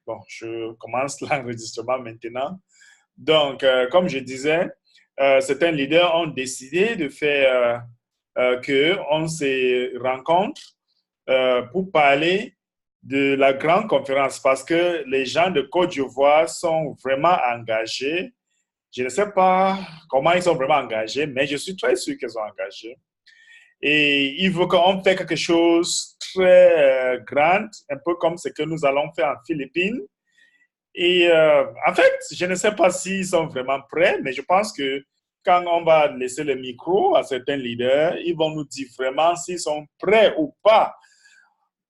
Bon, je commence l'enregistrement maintenant. Donc, comme je disais, certains leaders ont décidé de faire qu'on se rencontre pour parler de la grande conférence parce que les gens de Côte d'Ivoire sont vraiment engagés. Je ne sais pas comment ils sont vraiment engagés, mais je suis très sûr qu'ils sont engagés. Et il veut qu'on fasse quelque chose de très grand, un peu comme ce que nous allons faire en Philippines. Et en fait, je ne sais pas s'ils sont vraiment prêts, mais je pense que quand on va laisser le micro à certains leaders, ils vont nous dire vraiment s'ils sont prêts ou pas.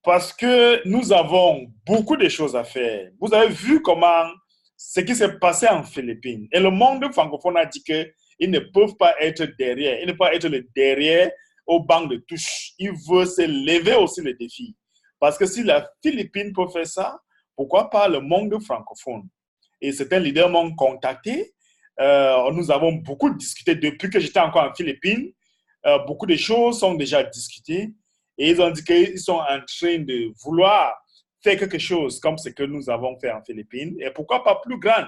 Parce que nous avons beaucoup de choses à faire. Vous avez vu comment ce qui s'est passé en Philippines. Et le monde francophone a dit qu'ils ne peuvent pas être derrière. Ils ne peuvent pas être le derrière au banc de touche. Ils veulent se lever aussi le défi. Parce que si la Philippine peut faire ça, pourquoi pas le monde francophone? Et certains leaders m'ont contacté. Nous avons beaucoup discuté depuis que j'étais encore en Philippines. Beaucoup de choses sont déjà discutées. Et ils ont dit qu'ils sont en train de vouloir faire quelque chose comme ce que nous avons fait en Philippines. Et pourquoi pas plus grand?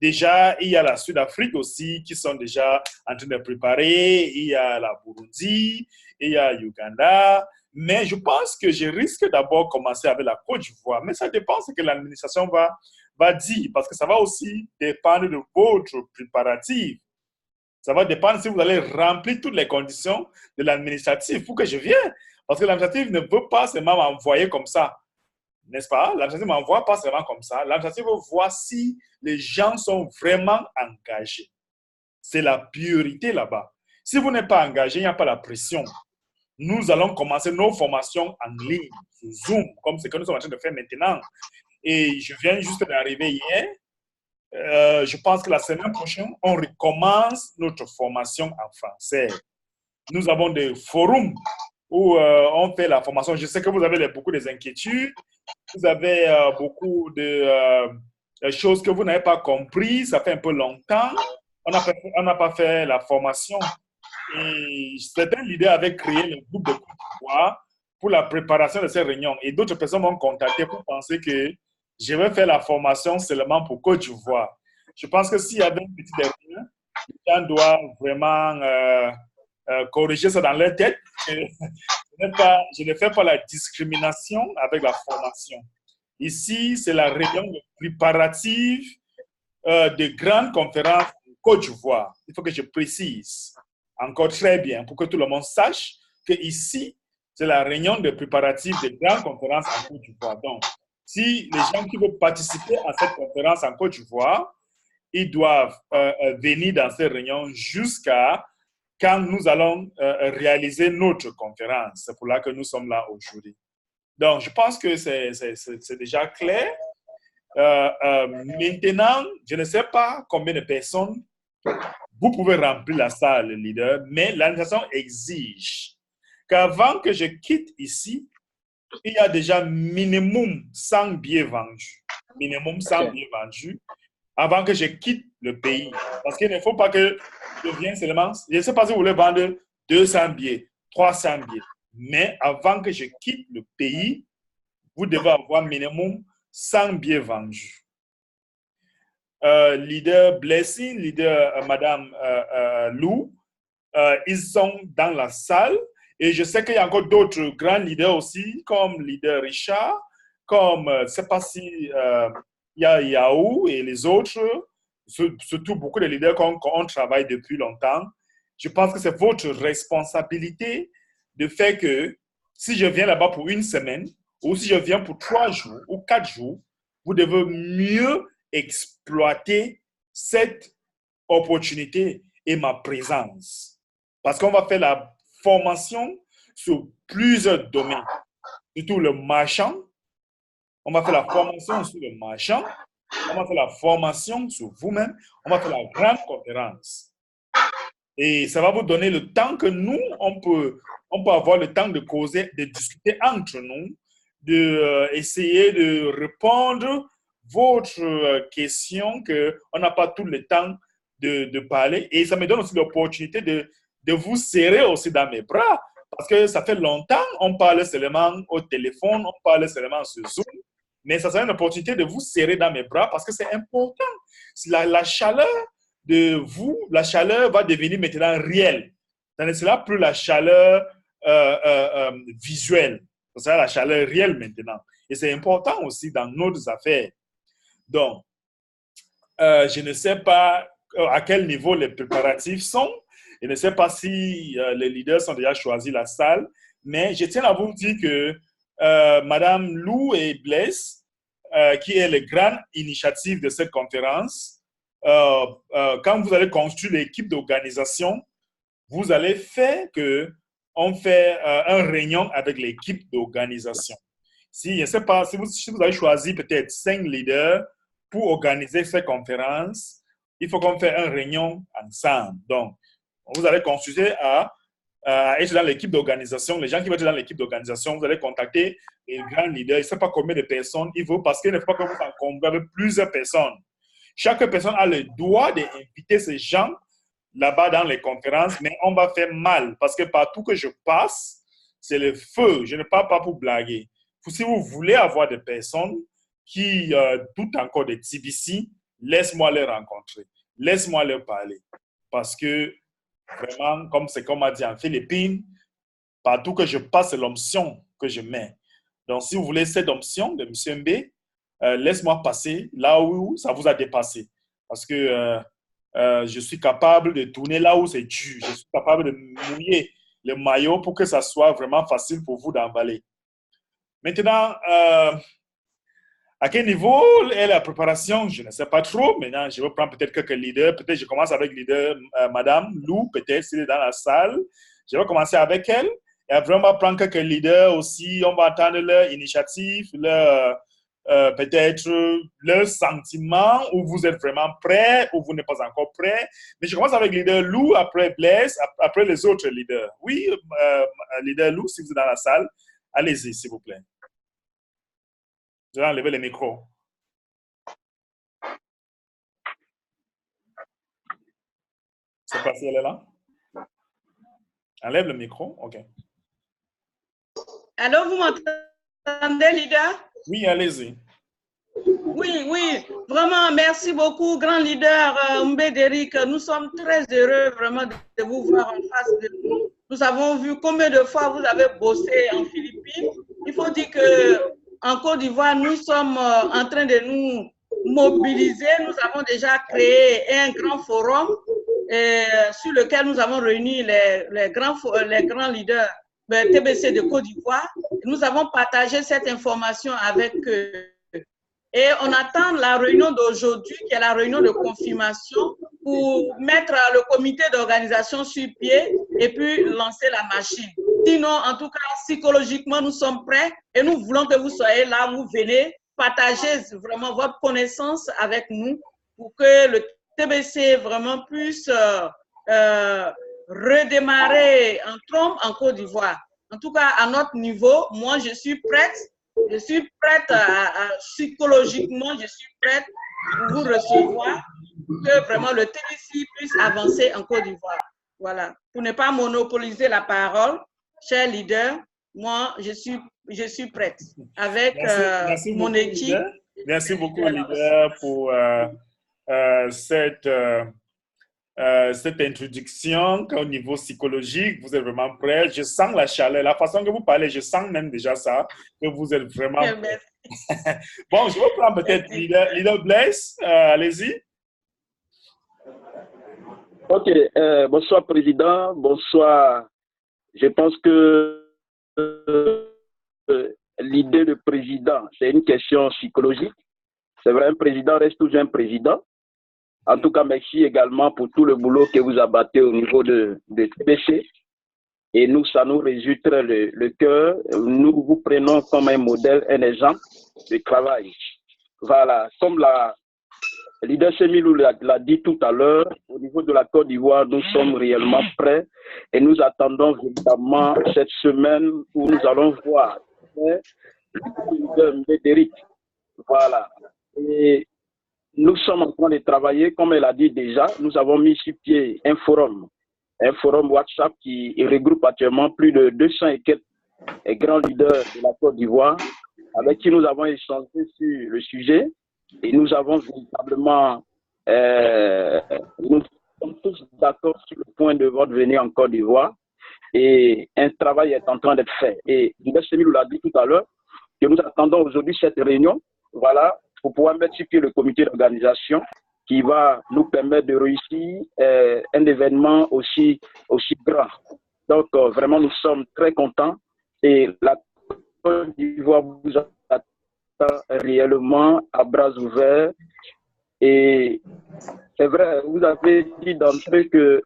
Déjà, il y a la Sud-Afrique aussi qui sont déjà en train de préparer. Il y a la Burundi, il y a l'Ouganda. Mais je pense que je risque d'abord commencer avec la Côte d'Ivoire. Mais ça dépend de ce que l'administration va dire, parce que ça va aussi dépendre de votre préparatif. Ça va dépendre si vous allez remplir toutes les conditions de l'administratif pour que je vienne. Parce que l'administratif ne veut pas seulement m'envoyer comme ça. N'est-ce pas? L'administratif ne m'envoie pas seulement comme ça. L'administratif veut voir si les gens sont vraiment engagés. C'est la priorité là-bas. Si vous n'êtes pas engagé, il n'y a pas la pression. Nous allons commencer nos formations en ligne, sur Zoom, comme ce que nous sommes en train de faire maintenant. Et je viens juste d'arriver hier. Je pense que la semaine prochaine, on recommence notre formation en français. Nous avons des forums où on fait la formation. Je sais que vous avez beaucoup d'inquiétudes, vous avez beaucoup de choses que vous n'avez pas compris. Ça fait un peu longtemps. On n'a pas fait la formation. Et certains leaders avaient créé le groupe de Côte d'Ivoire pour la préparation de ces réunions. Et d'autres personnes m'ont contacté pour penser que je vais faire la formation seulement pour Côte d'Ivoire. Je pense que s'il y avait une petite erreur, les gens doivent vraiment corriger ça dans leur tête. Je ne fais pas la discrimination avec la formation. Ici, c'est la réunion préparative de grandes conférences en Côte d'Ivoire. Il faut que je précise encore très bien pour que tout le monde sache que ici, c'est la réunion de préparatifs de grandes conférences en Côte d'Ivoire. Donc, si les gens qui veulent participer à cette conférence en Côte d'Ivoire, ils doivent venir dans ces réunions jusqu'à quand nous allons réaliser notre conférence. C'est pour là que nous sommes là aujourd'hui. Donc, je pense que c'est déjà clair. Maintenant, je ne sais pas combien de personnes vous pouvez remplir la salle, leader, mais l'administration exige qu'avant que je quitte ici, il y a déjà minimum 100 billets vendus. Minimum 100 billets vendus avant que je quitte le pays. Parce qu'il ne faut pas que je vienne seulement, je ne sais pas si vous voulez vendre 200 billets, 300 billets, mais avant que je quitte le pays, vous devez avoir minimum 100 billets vendus. Leader Blessing, leader Madame Lou, ils sont dans la salle et je sais qu'il y a encore d'autres grands leaders aussi, comme leader Richard, comme, je ne sais pas si il y a Yahoo et les autres, surtout beaucoup de leaders qu'on travaille depuis longtemps. Je pense que c'est votre responsabilité de faire que si je viens là-bas pour une semaine ou si je viens pour 3 jours ou 4 jours, vous devez mieux exploiter cette opportunité et ma présence. Parce qu'on va faire la formation sur plusieurs domaines, surtout le marchand. On va faire la formation sur le marchand. On va faire la formation sur vous-même. On va faire la grande conférence. Et ça va vous donner le temps que nous, on peut avoir le temps de causer, de discuter entre nous, d'essayer de répondre votre question qu'on n'a pas tout le temps de parler. Et ça me donne aussi l'opportunité de vous serrer aussi dans mes bras. Parce que ça fait longtemps, on parle seulement au téléphone, on parle seulement sur Zoom. mais ça sera une opportunité de vous serrer dans mes bras parce que c'est important. La chaleur de vous, la chaleur va devenir maintenant réelle. Ce ne sera plus la chaleur visuelle, ce sera la chaleur réelle maintenant. Et c'est important aussi dans nos affaires. Donc, je ne sais pas à quel niveau les préparatifs sont. Je ne sais pas si les leaders ont déjà choisi la salle, mais je tiens à vous dire que Madame Lou et Blaise, qui est la grande initiative de cette conférence, quand vous allez construire l'équipe d'organisation, vous allez faire qu'on fait un réunion avec l'équipe d'organisation. Si, je ne sais pas, si vous avez choisi peut-être 5 leaders pour organiser cette conférence, il faut qu'on fasse une réunion ensemble. Donc, vous allez consulter à être dans l'équipe d'organisation. Les gens qui vont être dans l'équipe d'organisation, vous allez contacter les grands leaders. Je ne sais pas combien de personnes il faut parce qu'il ne faut pas que vous encombrez avec plusieurs personnes. Chaque personne a le droit d'inviter ces gens là-bas dans les conférences, mais on va faire mal parce que partout que je passe, c'est le feu. Je ne parle pas pour blaguer. Si vous voulez avoir des personnes qui doutent encore de TBC, laisse-moi les rencontrer. Laisse-moi leur parler. Parce que vraiment, comme c'est comme on dit en Philippines, partout que je passe, c'est l'onction que je mets. Donc, si vous voulez cette onction de M. Mbe, laisse-moi passer là où ça vous a dépassé. Parce que je suis capable de tourner là où c'est dur. Je suis capable de mouiller le maillot pour que ça soit vraiment facile pour vous d'emballer. Maintenant, à quel niveau est la préparation? Je ne sais pas trop. Maintenant, je vais prendre peut-être quelques leaders. Peut-être je commence avec leader Madame Lou, peut-être si elle est dans la salle. Je vais commencer avec elle. Et après, on va prendre quelques leaders aussi. On va entendre leur initiative, peut-être leurs sentiments, où vous êtes vraiment prêts, ou vous n'êtes pas encore prêts. Mais je commence avec leader Lou, après Blaise, après les autres leaders. Oui, leader Lou, si vous êtes dans la salle, allez-y, s'il vous plaît. Je vais enlever le micro. C'est pas si elle est là? Enlève le micro, OK. Allô, vous m'entendez, leader? Oui, allez-y. Oui, vraiment, merci beaucoup, grand leader Mbédéric. Nous sommes très heureux vraiment de vous voir en face de nous. Nous avons vu combien de fois vous avez bossé en Philippines. Il faut dire qu'en Côte d'Ivoire, nous sommes en train de nous mobiliser. Nous avons déjà créé un grand forum sur lequel nous avons réuni les grands leaders TBC de Côte d'Ivoire. Nous avons partagé cette information avec eux. Et on attend la réunion d'aujourd'hui, qui est la réunion de confirmation, pour mettre le comité d'organisation sur pied et puis lancer la machine. Sinon, en tout cas, psychologiquement, nous sommes prêts et nous voulons que vous soyez là, vous venez partager vraiment votre connaissance avec nous pour que le TBC vraiment puisse redémarrer en trombe en Côte d'Ivoire. En tout cas, à notre niveau, moi, je suis prête. Je suis prête psychologiquement, je suis prête pour vous recevoir, pour que vraiment le TBC puisse avancer en Côte d'Ivoire. Voilà. Pour ne pas monopoliser la parole, cher leader, moi, je suis prête avec merci mon beaucoup, équipe. leader. Merci beaucoup, leader, pour cette introduction qu'au niveau psychologique, vous êtes vraiment prêts. Je sens la chaleur, la façon que vous parlez, je sens même déjà ça, que vous êtes vraiment prêts. Bon, je vais prendre peut-être leader Blaise, allez-y. Ok, bonsoir Président, bonsoir. Je pense que l'idée de président, c'est une question psychologique. C'est vrai, un président reste toujours un président. En tout cas, merci également pour tout le boulot que vous abattez au niveau de TBC. Et nous, ça nous résulte le cœur. Nous vous prenons comme un modèle, un exemple de travail. Voilà, comme la leader Semilou l'a dit tout à l'heure, au niveau de la Côte d'Ivoire, nous sommes réellement prêts et nous attendons évidemment cette semaine où nous allons voir le leader Mbédéric. Voilà. Et nous sommes en train de travailler, comme elle a dit déjà, nous avons mis sur pied un forum WhatsApp qui regroupe actuellement plus de 200 et quelques grands leaders de la Côte d'Ivoire avec qui nous avons échangé sur le sujet et nous avons véritablement, nous sommes tous d'accord sur le point de votre venue en Côte d'Ivoire et un travail est en train d'être fait. Et Gilbert Semilou l'a dit tout à l'heure, que nous attendons aujourd'hui cette réunion, voilà, pour pouvoir mettre sur pied le comité d'organisation qui va nous permettre de réussir un événement aussi grand. Donc, vraiment, nous sommes très contents et la Côte d'Ivoire vous attend réellement à bras ouverts. Et c'est vrai, vous avez dit d'entrée que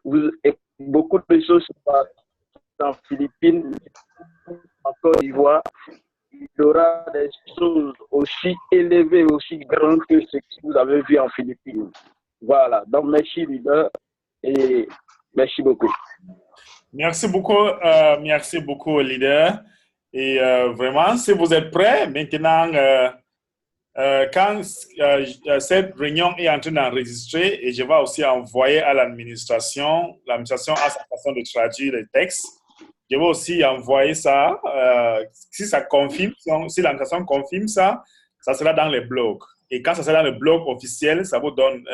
beaucoup de choses se passent en Philippines, en Côte d'Ivoire. Il y aura des choses aussi élevées, aussi grandes que ce que vous avez vu en Philippines. Voilà, donc merci leader et merci beaucoup. Merci beaucoup leader. Et vraiment, si vous êtes prêts, maintenant, quand cette réunion est en train d'enregistrer, et je vais aussi envoyer à l'administration a sa façon de traduire les textes. Je vais aussi envoyer ça, si ça confirme, si l'administration confirme ça, ça sera dans les blogs. Et quand ça sera dans le blog officiel, ça vous donne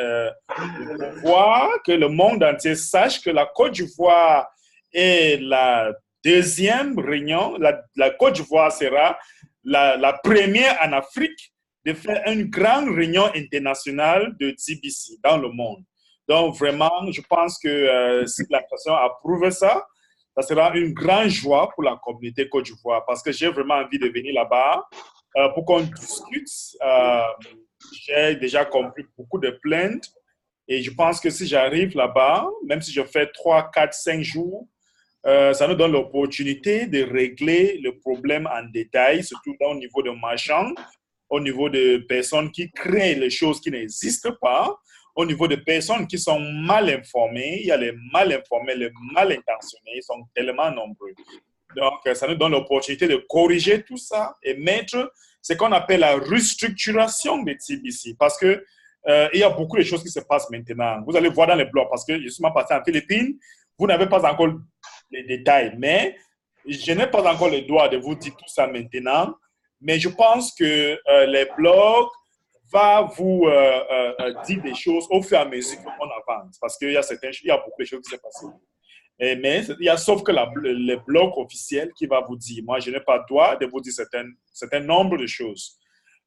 voir que le monde entier sache que la Côte d'Ivoire est la deuxième réunion. La Côte d'Ivoire sera la première en Afrique de faire une grande réunion internationale de TBC dans le monde. Donc, vraiment, je pense que si l'administration approuve ça, ça sera une grande joie pour la communauté Côte d'Ivoire parce que j'ai vraiment envie de venir là-bas pour qu'on discute. J'ai déjà compris beaucoup de plaintes et je pense que si j'arrive là-bas, même si je fais 3, 4, 5 jours, ça nous donne l'opportunité de régler le problème en détail, surtout au niveau de marchands, au niveau de personnes qui créent les choses qui n'existent pas, au niveau de personnes qui sont mal informées. Il y a les mal informés, les mal intentionnés, ils sont tellement nombreux. Donc, ça nous donne l'opportunité de corriger tout ça et mettre ce qu'on appelle la restructuration des TBC. Parce que il y a beaucoup de choses qui se passent maintenant. Vous allez voir dans les blogs, parce que je suis passé en Philippines, vous n'avez pas encore les détails, mais je n'ai pas encore le droit de vous dire tout ça maintenant. Mais je pense que les blogs vont vous dire des choses au fur et à mesure qu'on avance. Parce qu'il y a beaucoup de choses qui se passent. Mais sauf que le blog officiel qui va vous dire, moi je n'ai pas le droit de vous dire certain nombre de choses.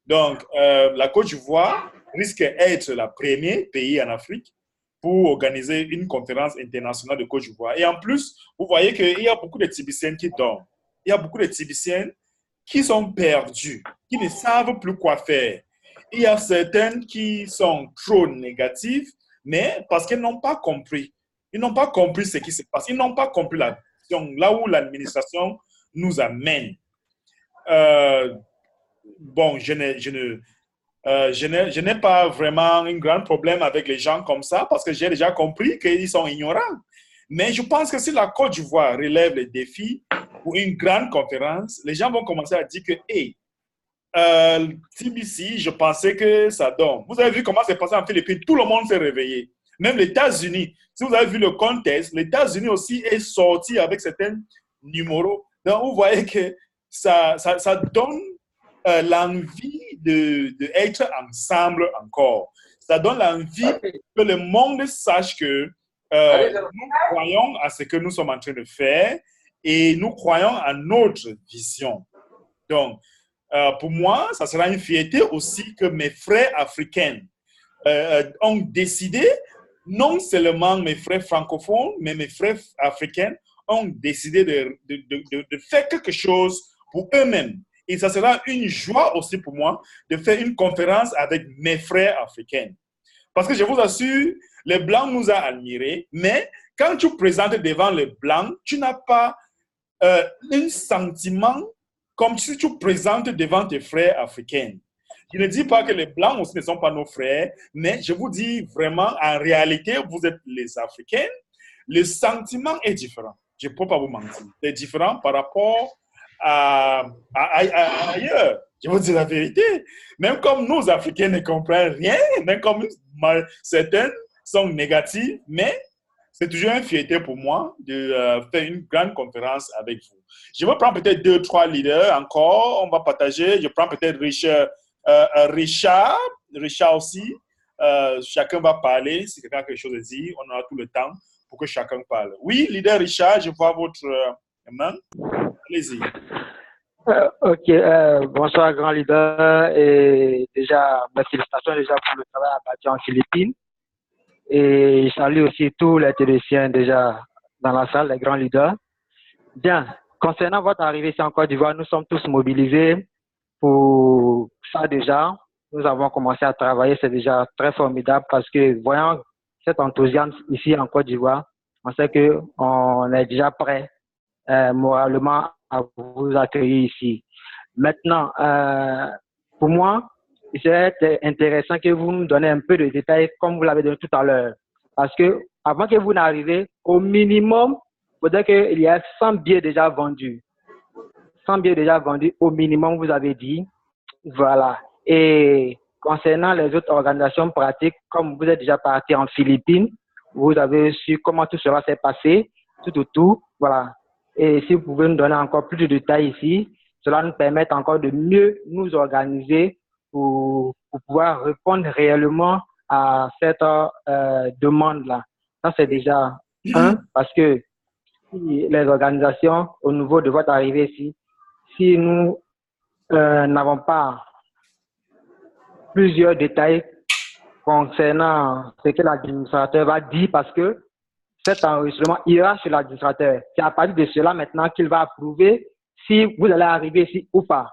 Donc, la Côte d'Ivoire risque d'être le premier pays en Afrique pour organiser une conférence internationale de Côte d'Ivoire. Et en plus, vous voyez qu'il y a beaucoup de Tibiciens qui dorment. Il y a beaucoup de Tibiciens qui sont perdus, qui ne savent plus quoi faire. Il y a certaines qui sont trop négatives, mais parce qu'ils n'ont pas compris. Ils n'ont pas compris ce qui se passe. Ils n'ont pas compris là où l'administration nous amène. Bon, je n'ai pas vraiment un grand problème avec les gens comme ça parce que j'ai déjà compris qu'ils sont ignorants. Mais je pense que si la Côte d'Ivoire relève les défis pour une grande conférence, les gens vont commencer à dire que, hey, TBC, je pensais que ça donne. Vous avez vu comment c'est passé en Philippines? Tout le monde s'est réveillé. Même les États-Unis, si vous avez vu le contest, les États-Unis aussi est sorti avec certains numéros. Donc, vous voyez que ça donne l'envie d'être ensemble encore. Ça donne l'envie que le monde sache que nous croyons à ce que nous sommes en train de faire et nous croyons à notre vision. Donc, pour moi, ça sera une fierté aussi que mes frères africains ont décidé, non seulement mes frères francophones, mais mes frères africains ont décidé de faire quelque chose pour eux-mêmes. Et ça sera une joie aussi pour moi de faire une conférence avec mes frères africains. Parce que je vous assure, les Blancs nous ont admirés, mais quand tu présentes devant les Blancs, tu n'as pas un sentiment comme si tu présentes devant tes frères africains. Je ne dis pas que les Blancs aussi ne sont pas nos frères, mais je vous dis vraiment, en réalité, vous êtes les Africains. Le sentiment est différent. Je ne peux pas vous mentir. C'est différent par rapport à ailleurs. Je vous dis la vérité. Même comme nous, Africains, ne comprennent rien, même comme certains sont négatifs, mais C'est toujours une fierté pour moi de faire une grande conférence avec vous. Je vais prendre peut-être 2-3 leaders encore. On va partager. Je prends peut-être Richard aussi. Chacun va parler. Si quelqu'un a quelque chose à dire, on aura tout le temps pour que chacun parle. Oui, leader Richard, je vois votre main. Allez-y. Ok, bonsoir grand leader et déjà mes félicitations déjà pour le travail abattu en Philippines et je salue aussi tous les techniciens déjà dans la salle, les grands leaders. Bien, concernant votre arrivée ici en Côte d'Ivoire, nous sommes tous mobilisés pour ça déjà. Nous avons commencé à travailler, c'est déjà très formidable parce que voyant cet enthousiasme ici en Côte d'Ivoire, on sait qu'on est déjà prêt moralement à vous accueillir ici. Maintenant, pour moi, c'est intéressant que vous nous donnez un peu de détails comme vous l'avez donné tout à l'heure. Parce que avant que vous n'arriviez, au minimum, il faudrait qu'il y ait 100 billets déjà vendus. 100 billets déjà vendus, au minimum, vous avez dit. Voilà. Et concernant les autres organisations pratiques, comme vous êtes déjà parti en Philippines, vous avez su comment tout cela s'est passé, tout. Voilà. Et si vous pouvez nous donner encore plus de détails ici, cela nous permet encore de mieux nous organiser pour pouvoir répondre réellement à cette demande-là. Ça, c'est déjà un, parce que si les organisations, au niveau de votre arrivée ici, si nous n'avons pas plusieurs détails concernant ce que l'administrateur va dire, parce que cet enregistrement ira sur l'administrateur. C'est à partir de cela maintenant qu'il va approuver si vous allez arriver ici ou pas.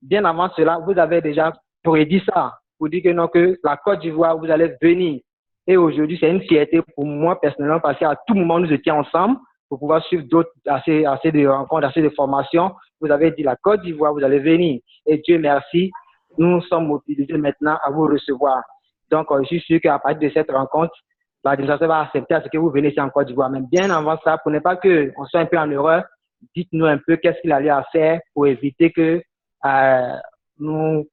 Bien avant cela, vous avez déjà prédit ça pour dire que non, que la Côte d'Ivoire, vous allez venir. Et aujourd'hui, c'est une fierté pour moi personnellement parce qu'à tout moment, nous étions ensemble pour pouvoir suivre d'autres, assez de rencontres, assez de formations. Vous avez dit la Côte d'Ivoire, vous allez venir. Et Dieu merci, nous sommes mobilisés maintenant à vous recevoir. Donc, je suis sûr qu'à partir de cette rencontre, l'administration va accepter à ce que vous venez ici en Côte d'Ivoire. Mais bien avant ça, pour ne pas qu'on soit un peu en erreur, dites-nous un peu qu'est-ce qu'il allait à faire pour éviter que nous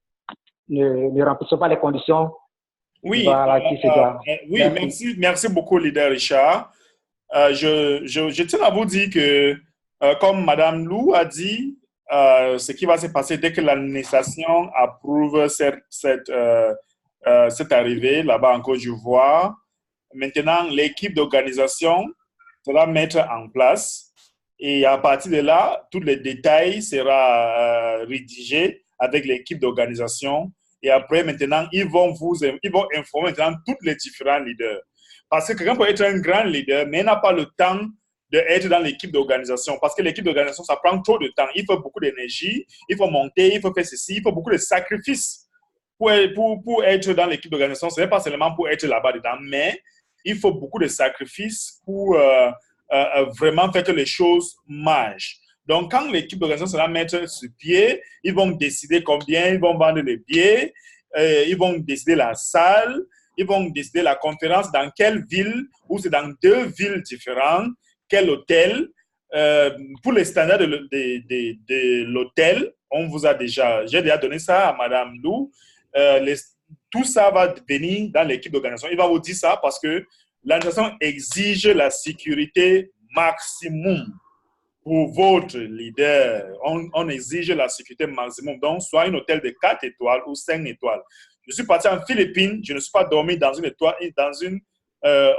ne remplissons pas les conditions. Oui, voilà, oui, merci beaucoup, leader Richard. Je tiens à vous dire que, comme Madame Lou a dit, ce qui va se passer dès que l'administration approuve cette arrivée là-bas en Côte d'Ivoire, maintenant, l'équipe d'organisation sera mettre en place et à partir de là, tous les détails seront rédigés avec l'équipe d'organisation et après, maintenant, ils vont informer maintenant tous les différents leaders. Parce que quelqu'un peut être un grand leader, mais il n'a pas le temps d'être dans l'équipe d'organisation. Parce que l'équipe d'organisation, ça prend trop de temps. Il faut beaucoup d'énergie, il faut monter, il faut faire ceci, il faut beaucoup de sacrifices pour être dans l'équipe d'organisation. Ce n'est pas seulement pour être là-bas dedans, mais il faut beaucoup de sacrifices pour vraiment faire que les choses marchent. Donc, quand l'équipe d'organisation sera mettre sur pied, ils vont décider combien ils vont vendre les billets, ils vont décider la salle, ils vont décider la conférence dans quelle ville, ou c'est dans 2 villes différentes, quel hôtel. Pour les standards de l'hôtel, j'ai déjà donné ça à Madame Lou. Tout ça va venir dans l'équipe d'organisation. Il va vous dire ça parce que l'organisation exige la sécurité maximum. Pour votre leader, on exige la sécurité maximum. Donc, soit un hôtel de 4 étoiles ou 5 étoiles. Je suis parti en Philippines, je ne suis pas dormi dans un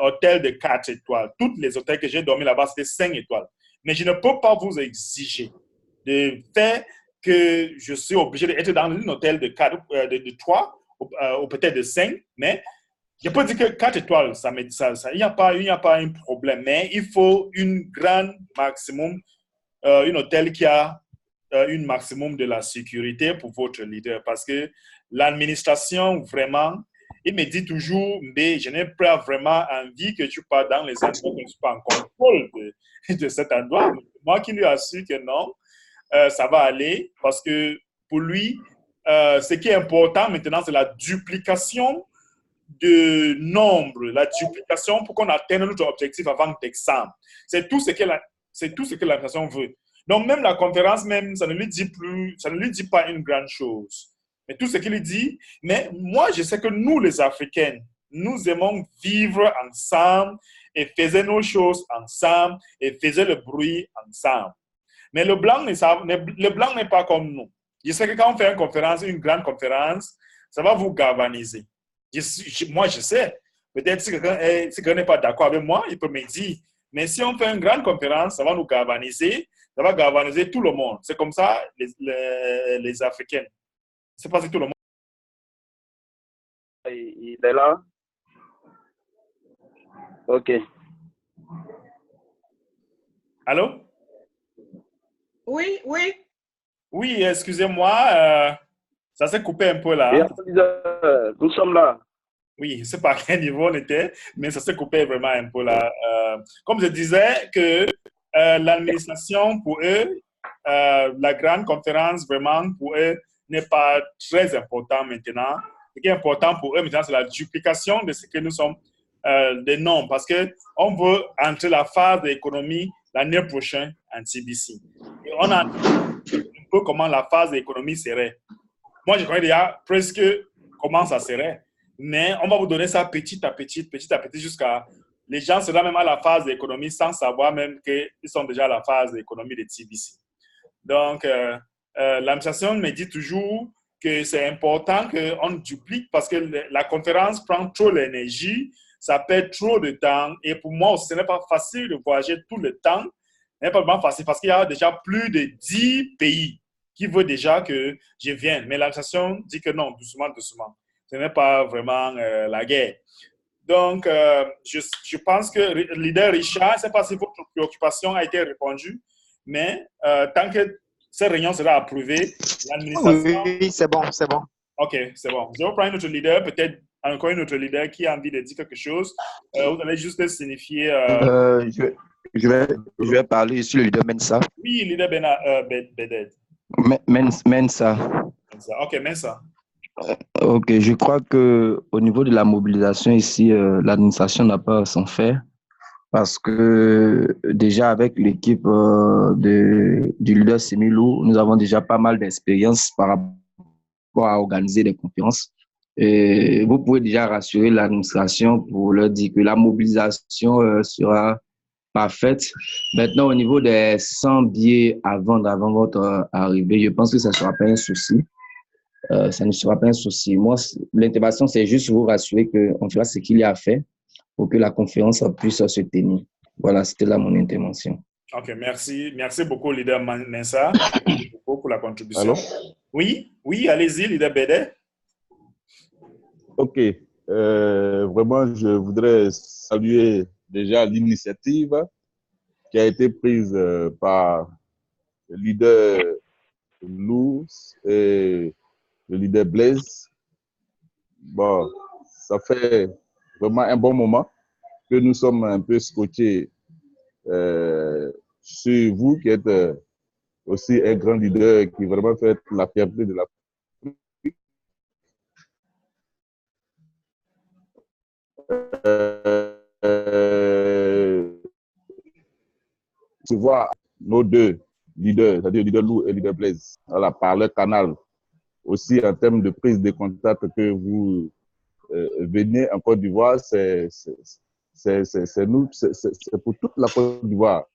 hôtel de 4 étoiles. Tous les hôtels que j'ai dormi là-bas, c'était 5 étoiles. Mais je ne peux pas vous exiger de faire que je suis obligé d'être dans un hôtel de 3 ou peut-être de 5, mais je peux dire que 4 étoiles, il n'y a pas un problème, mais il faut une grande maximum, un hôtel qui a un maximum de la sécurité pour votre leader. Parce que l'administration, vraiment, il me dit toujours, mais je n'ai pas vraiment envie que tu partes dans les endroits que je ne suis pas en contrôle de cet endroit. Moi qui lui assure que non, ça va aller. Parce que pour lui, ce qui est important maintenant, c'est la duplication de nombre, la duplication pour qu'on atteigne notre objectif avant d'examen. C'est tout ce que l'administration veut. Donc, même la conférence, même, ça ne lui dit pas une grande chose. Mais tout ce qu'il dit, mais moi, je sais que nous, les Africains, nous aimons vivre ensemble et faisions nos choses ensemble et faisions le bruit ensemble. Mais le blanc n'est pas comme nous. Je sais que quand on fait une conférence, une grande conférence, ça va vous galvaniser. Moi, je sais. Peut-être si quelqu'un n'est pas d'accord avec moi, il peut me dire. Mais si on fait une grande conférence, ça va nous galvaniser. Ça va galvaniser tout le monde. C'est comme ça, les Africains. C'est pas si tout le monde. Il est là? OK. Allô? Oui, oui. Oui, excusez-moi. Ça s'est coupé un peu là. Nous sommes là. Oui, je ne sais pas à quel niveau on était, mais ça s'est coupé vraiment un peu là. Comme je disais, que l'administration, pour eux, la grande conférence, vraiment, pour eux, n'est pas très important maintenant. Ce qui est important pour eux maintenant, c'est la duplication de ce que nous sommes des nombres, parce qu'on veut entrer la phase de l'économie l'année prochaine en TBC. Et on a un peu comment la phase de l'économie serait. Moi, je connais déjà presque comment ça serait. Mais on va vous donner ça petit à petit, jusqu'à... Les gens seront même à la phase d'économie sans savoir même qu'ils sont déjà à la phase d'économie de TBC. Donc, l'administration me dit toujours que c'est important qu'on duplique parce que la conférence prend trop l'énergie, ça perd trop de temps. Et pour moi, ce n'est pas facile de voyager tout le temps. Ce n'est pas vraiment facile parce qu'il y a déjà plus de 10 pays qui veulent déjà que je vienne. Mais l'administration dit que non, doucement, doucement. Ce n'est pas vraiment la guerre. Donc, je pense que le leader Richard, je ne sais pas si votre préoccupation a été répondue, mais tant que cette réunion sera approuvée, l'administration... Oui, c'est bon, c'est bon. OK, c'est bon. Je vais prendre notre leader, peut-être encore une autre leader qui a envie de dire quelque chose. Vous allez juste signifier... Je vais parler sur le leader Mensa. Oui, leader Beded. Mensa. OK, Mensa. Ok, je crois que au niveau de la mobilisation ici, l'administration n'a pas à s'en faire parce que déjà avec l'équipe du leader Semilou, nous avons déjà pas mal d'expérience par rapport à organiser des conférences. Et vous pouvez déjà rassurer l'administration pour leur dire que la mobilisation sera parfaite. Maintenant, au niveau des 100 billets à vendre avant votre arrivée, je pense que ça ne sera pas un souci. Ça ne sera pas un souci. Moi, l'intervention, c'est juste vous rassurer qu'on fera ce qu'il y a à faire pour que la conférence puisse se tenir. Voilà, c'était là mon intervention. OK, merci. Merci beaucoup, leader Mensa. Merci beaucoup pour la contribution. Allô? Oui, allez-y, leader Bédet. OK. Vraiment, je voudrais saluer déjà l'initiative qui a été prise par le leader Lou et le leader Blaise. Bon, ça fait vraiment un bon moment que nous sommes un peu scotchés sur vous qui êtes aussi un grand leader qui vraiment fait la fierté de la tu vois nos deux leaders, c'est-à-dire leader Lou et leader Blaise, voilà, par le canal, aussi en termes de prise de contact que vous venez en Côte d'Ivoire, c'est nous, c'est pour toute la Côte d'Ivoire.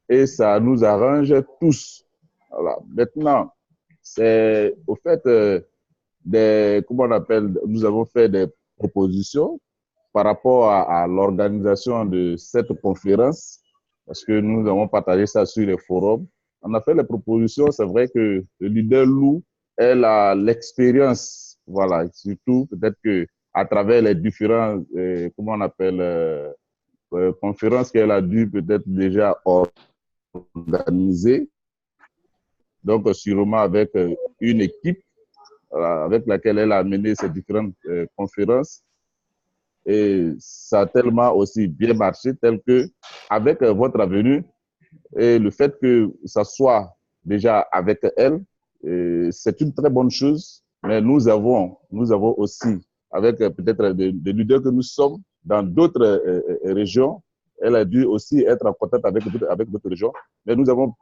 Et ça nous arrange tous. Voilà. Maintenant, c'est au fait comment on appelle, nous avons fait des propositions par rapport à l'organisation de cette conférence, parce que nous avons partagé ça sur les forums. On a fait les propositions, c'est vrai que le leader Lou, elle a l'expérience, voilà, surtout peut-être que à travers les différents, comment on appelle, conférences qu'elle a dû peut-être déjà organiser, donc sûrement avec une équipe avec laquelle elle a mené ces différentes conférences. Et ça a tellement aussi bien marché, tel que avec votre venue et le fait que ça soit déjà avec elle, c'est une très bonne chose. Mais nous avons aussi, avec peut-être des leaders que nous sommes dans d'autres régions, elle a dû aussi être en contact avec d'autres régions. Mais nous avons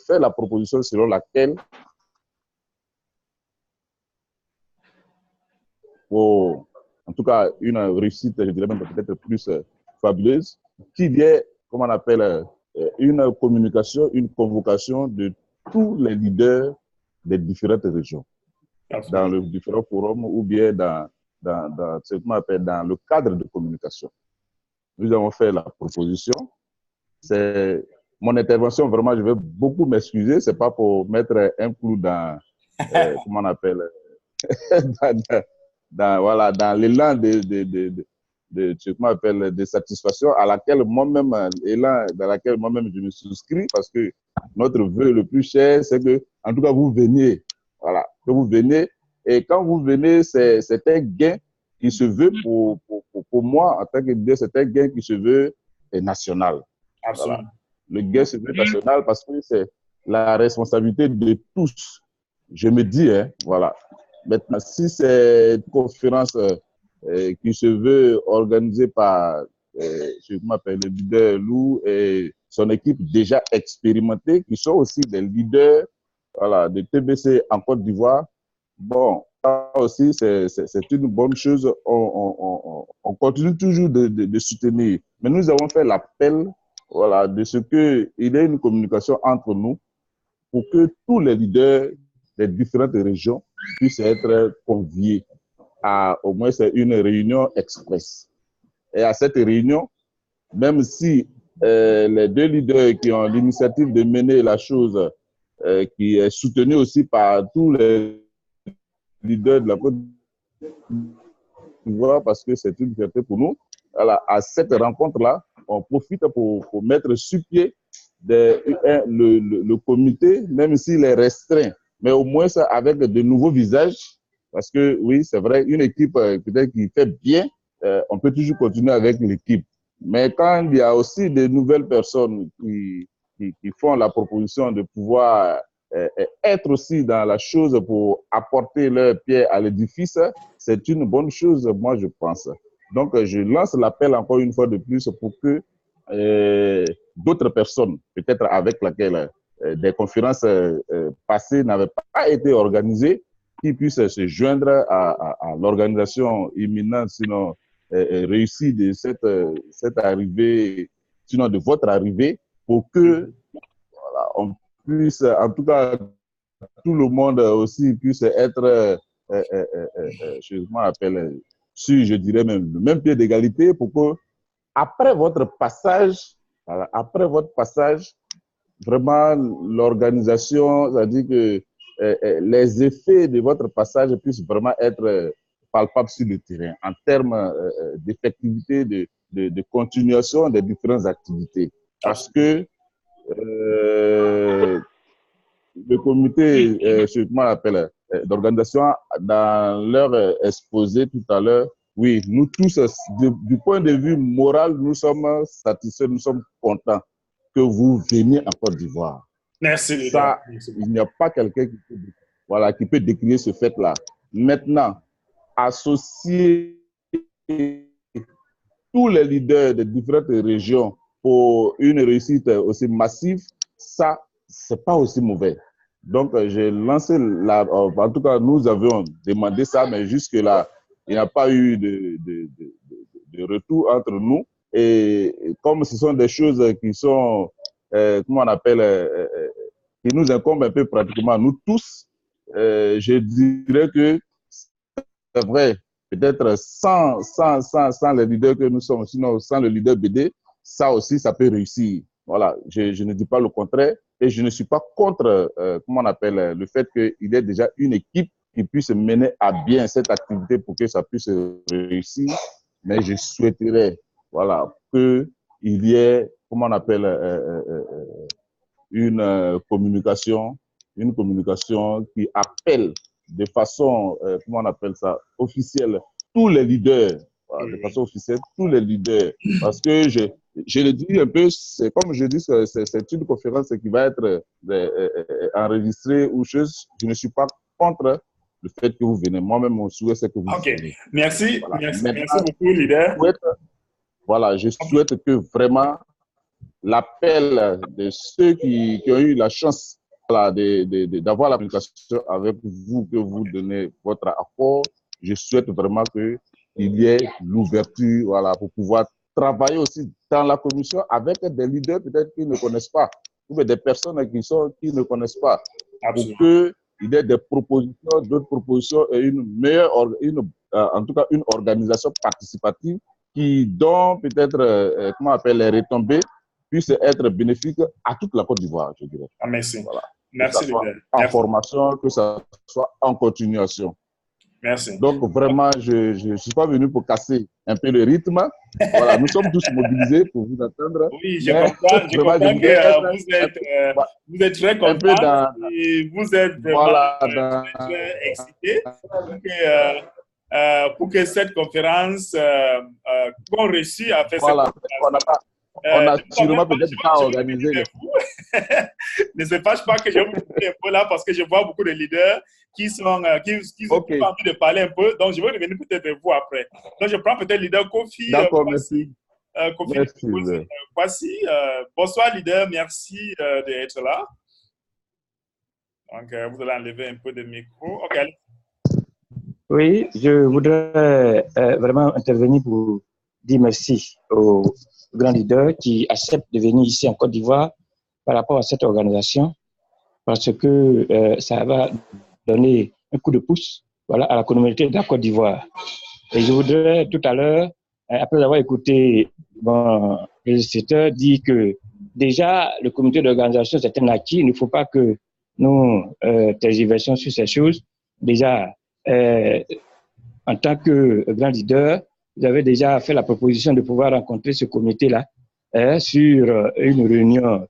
fait la proposition selon laquelle en tout cas une réussite, je dirais même peut-être plus fabuleuse, qu'il y ait, comment on appelle, une communication, une convocation de tous les leaders des différentes régions, dans les différents forums ou bien dans ce qu'on appelle dans le cadre de communication. Nous avons fait la proposition. C'est mon intervention, vraiment, je vais beaucoup m'excuser. Ce n'est pas pour mettre un clou dans, comment on appelle, dans l'élan de satisfaction à laquelle moi-même, élan dans laquelle moi-même je me souscris, parce que notre vœu le plus cher, c'est que, en tout cas, vous veniez. Voilà, que vous venez. Et quand vous venez, c'est un gain qui se veut pour moi, en tant que leader, c'est un gain qui se veut national. Voilà. Le gain se veut national parce que c'est la responsabilité de tous. Je me dis, hein, voilà. Maintenant, si c'est une conférence qui se veut organisée par, je m'appelle le leader Lou et son équipe déjà expérimentée, qui sont aussi des leaders, voilà, de TBC en Côte d'Ivoire, bon, ça aussi, c'est une bonne chose. On continue toujours de soutenir. Mais nous avons fait l'appel, voilà, de ce qu'il y ait une communication entre nous pour que tous les leaders des différentes régions puissent être conviés à au moins une réunion express. Et à cette réunion, même si les deux leaders qui ont l'initiative de mener la chose, qui est soutenue aussi par tous les leader de la Côte d'Ivoire, parce que c'est une fierté pour nous. Voilà, à cette rencontre-là, on profite pour mettre sur pied le comité, même s'il est restreint, mais au moins ça, avec de nouveaux visages, parce que oui, c'est vrai, une équipe peut-être qui fait bien, on peut toujours continuer avec l'équipe. Mais quand il y a aussi de nouvelles personnes qui font la proposition de pouvoir être aussi dans la chose pour apporter leur pierre à l'édifice, c'est une bonne chose, moi, je pense. Donc, je lance l'appel encore une fois de plus pour que d'autres personnes, peut-être avec lesquelles des conférences passées n'avaient pas été organisées, qui puissent se joindre à l'organisation imminente, sinon réussie de cette arrivée, sinon de votre arrivée, pour que voilà, on puisse, en tout cas, tout le monde aussi puisse être, je m'appelle, sur, je dirais même, le même pied d'égalité pour que, après votre passage, voilà, après votre passage, vraiment, l'organisation, c'est-à-dire que les effets de votre passage puissent vraiment être palpables sur le terrain en termes d'effectivité, de continuation des différentes activités. Parce que le comité, je m'appelle, d'organisation, dans leur exposé tout à l'heure, oui, nous tous, du point de vue moral, nous sommes satisfaits, nous sommes contents que vous veniez en Côte d'Ivoire. Merci. Ça, il n'y a pas quelqu'un qui peut décrire ce fait-là. Maintenant, associer tous les leaders de différentes régions pour une réussite aussi massive, ça, c'est pas aussi mauvais. Donc, j'ai lancé en tout cas, nous avions demandé ça, mais jusque-là, il n'y a pas eu de retour entre nous. Et comme ce sont des choses qui sont, comment on appelle, qui nous incombent un peu pratiquement nous tous, je dirais que c'est vrai, peut-être sans les leaders que nous sommes, sinon sans le leader BD, ça aussi, ça peut réussir. Voilà, je ne dis pas le contraire et je ne suis pas contre, comment on appelle, le fait qu'il y ait déjà une équipe qui puisse mener à bien cette activité pour que ça puisse réussir. Mais je souhaiterais, voilà, qu'il y ait, comment on appelle, une communication qui appelle de façon, comment on appelle ça, officielle, tous les leaders, voilà, de façon officielle, tous les leaders. Parce que je le dis un peu, c'est comme je dis, c'est une conférence qui va être enregistrée ou chose. Je ne suis pas contre le fait que vous venez. Moi-même, mon souhait, c'est que vous venez. Merci. Voilà. Merci beaucoup, leader. Voilà, je souhaite que vraiment l'appel de ceux qui ont eu la chance d'avoir la communication avec vous, que vous donnez votre apport. Je souhaite vraiment que il y ait l'ouverture, voilà, pour pouvoir travailler aussi dans la commission avec des leaders peut-être qui ne connaissent pas, ou des personnes qui ne connaissent pas, Absolument. pour qu'il y ait des propositions, d'autres propositions et une meilleure, en tout cas une organisation participative dont peut-être, comment on appelle, les retombées puissent être bénéfiques à toute la Côte d'Ivoire, je dirais. Ah, merci. Voilà. Merci, leader. En merci. formation, que ça soit en continuation. Merci. Donc, vraiment, je ne suis pas venu pour casser un peu le rythme. Voilà, nous sommes tous mobilisés pour vous attendre. Oui, je comprends que vous êtes très content et vous êtes vraiment très excité pour que cette conférence qu'on réussit à faire. Voilà, on a sûrement peut-être pas organisé. Ne se fâche pas que je vous dis un peu là parce que je vois beaucoup de leaders qui ont envie de parler un peu. Donc, je vais revenir peut-être vers vous après. Donc, je prends peut-être leader Kofi. D'accord, merci. Kofi, merci. Voici. Bonsoir, leader. Merci d'être là. Donc, vous allez enlever un peu de micro. OK, allez. Oui, je voudrais vraiment intervenir pour dire merci aux grands leaders qui acceptent de venir ici en Côte d'Ivoire par rapport à cette organisation, parce que ça va donner un coup de pouce, voilà, à la communauté de la Côte d'Ivoire. Et je voudrais tout à l'heure, après avoir écouté mon prédécesseur, dire que déjà le comité d'organisation c'est un acquis, il ne faut pas que nous tergiversions sur ces choses. Déjà, en tant que grand leader, vous avez déjà fait la proposition de pouvoir rencontrer ce comité-là sur une réunion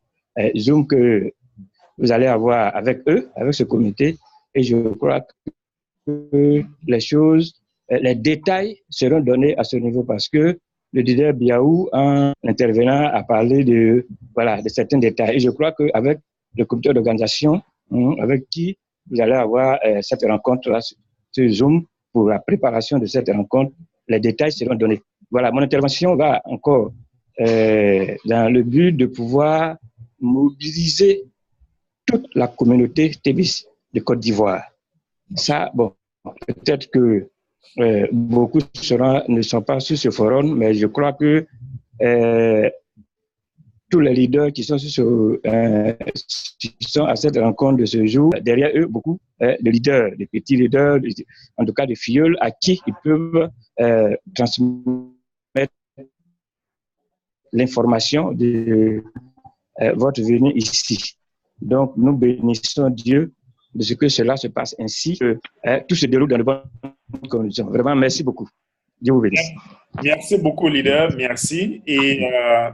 Zoom que vous allez avoir avec eux, avec ce comité. Et je crois que les choses, les détails seront donnés à ce niveau parce que le leader Biaou, en intervenant, a parlé de certains détails. Et je crois qu'avec le comité d'organisation, avec qui vous allez avoir cette rencontre-là, ce Zoom, pour la préparation de cette rencontre, les détails seront donnés. Voilà, mon intervention va encore dans le but de pouvoir mobiliser toute la communauté TBC de Côte d'Ivoire. Ça, bon, peut-être que beaucoup ne sont pas sur ce forum, mais je crois que tous les leaders qui sont à cette rencontre de ce jour, derrière eux, beaucoup de leaders, de petits leaders, en tout cas de filleuls, à qui ils peuvent transmettre l'information de votre venue ici. Donc, nous bénissons Dieu de ce que cela se passe ainsi, que tout se déroule dans de bonnes conditions. Vraiment, merci beaucoup. Dieu vous bénisse. Merci beaucoup, leader. Merci. Et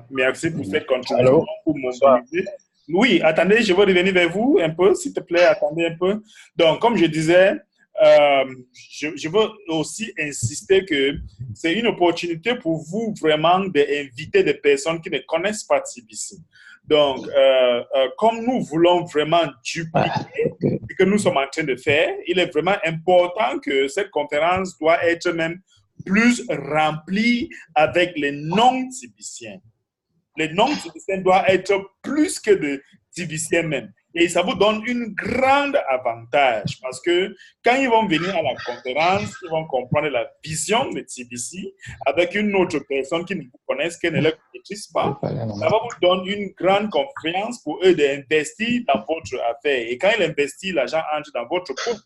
merci pour cette contribution. Pour mobiliser. Oui, attendez, je vais revenir vers vous un peu, s'il te plaît. Attendez un peu. Donc, comme je disais, je veux aussi insister que c'est une opportunité pour vous vraiment d'inviter des personnes qui ne connaissent pas TBC. Donc, comme nous voulons vraiment dupliquer ce que nous sommes en train de faire, il est vraiment important que cette conférence doit être même plus remplie avec les non-tibiciens. Les non-tibiciens doivent être plus que de tibiciens même. Et ça vous donne une grande avantage parce que quand ils vont venir à la conférence, ils vont comprendre la vision de TBC avec une autre personne qui ne vous connaisse, qui ne le maîtrise pas. Ça va vous donner une grande confiance pour eux d'investir dans votre affaire. Et quand ils investissent, l'argent entre dans votre compte.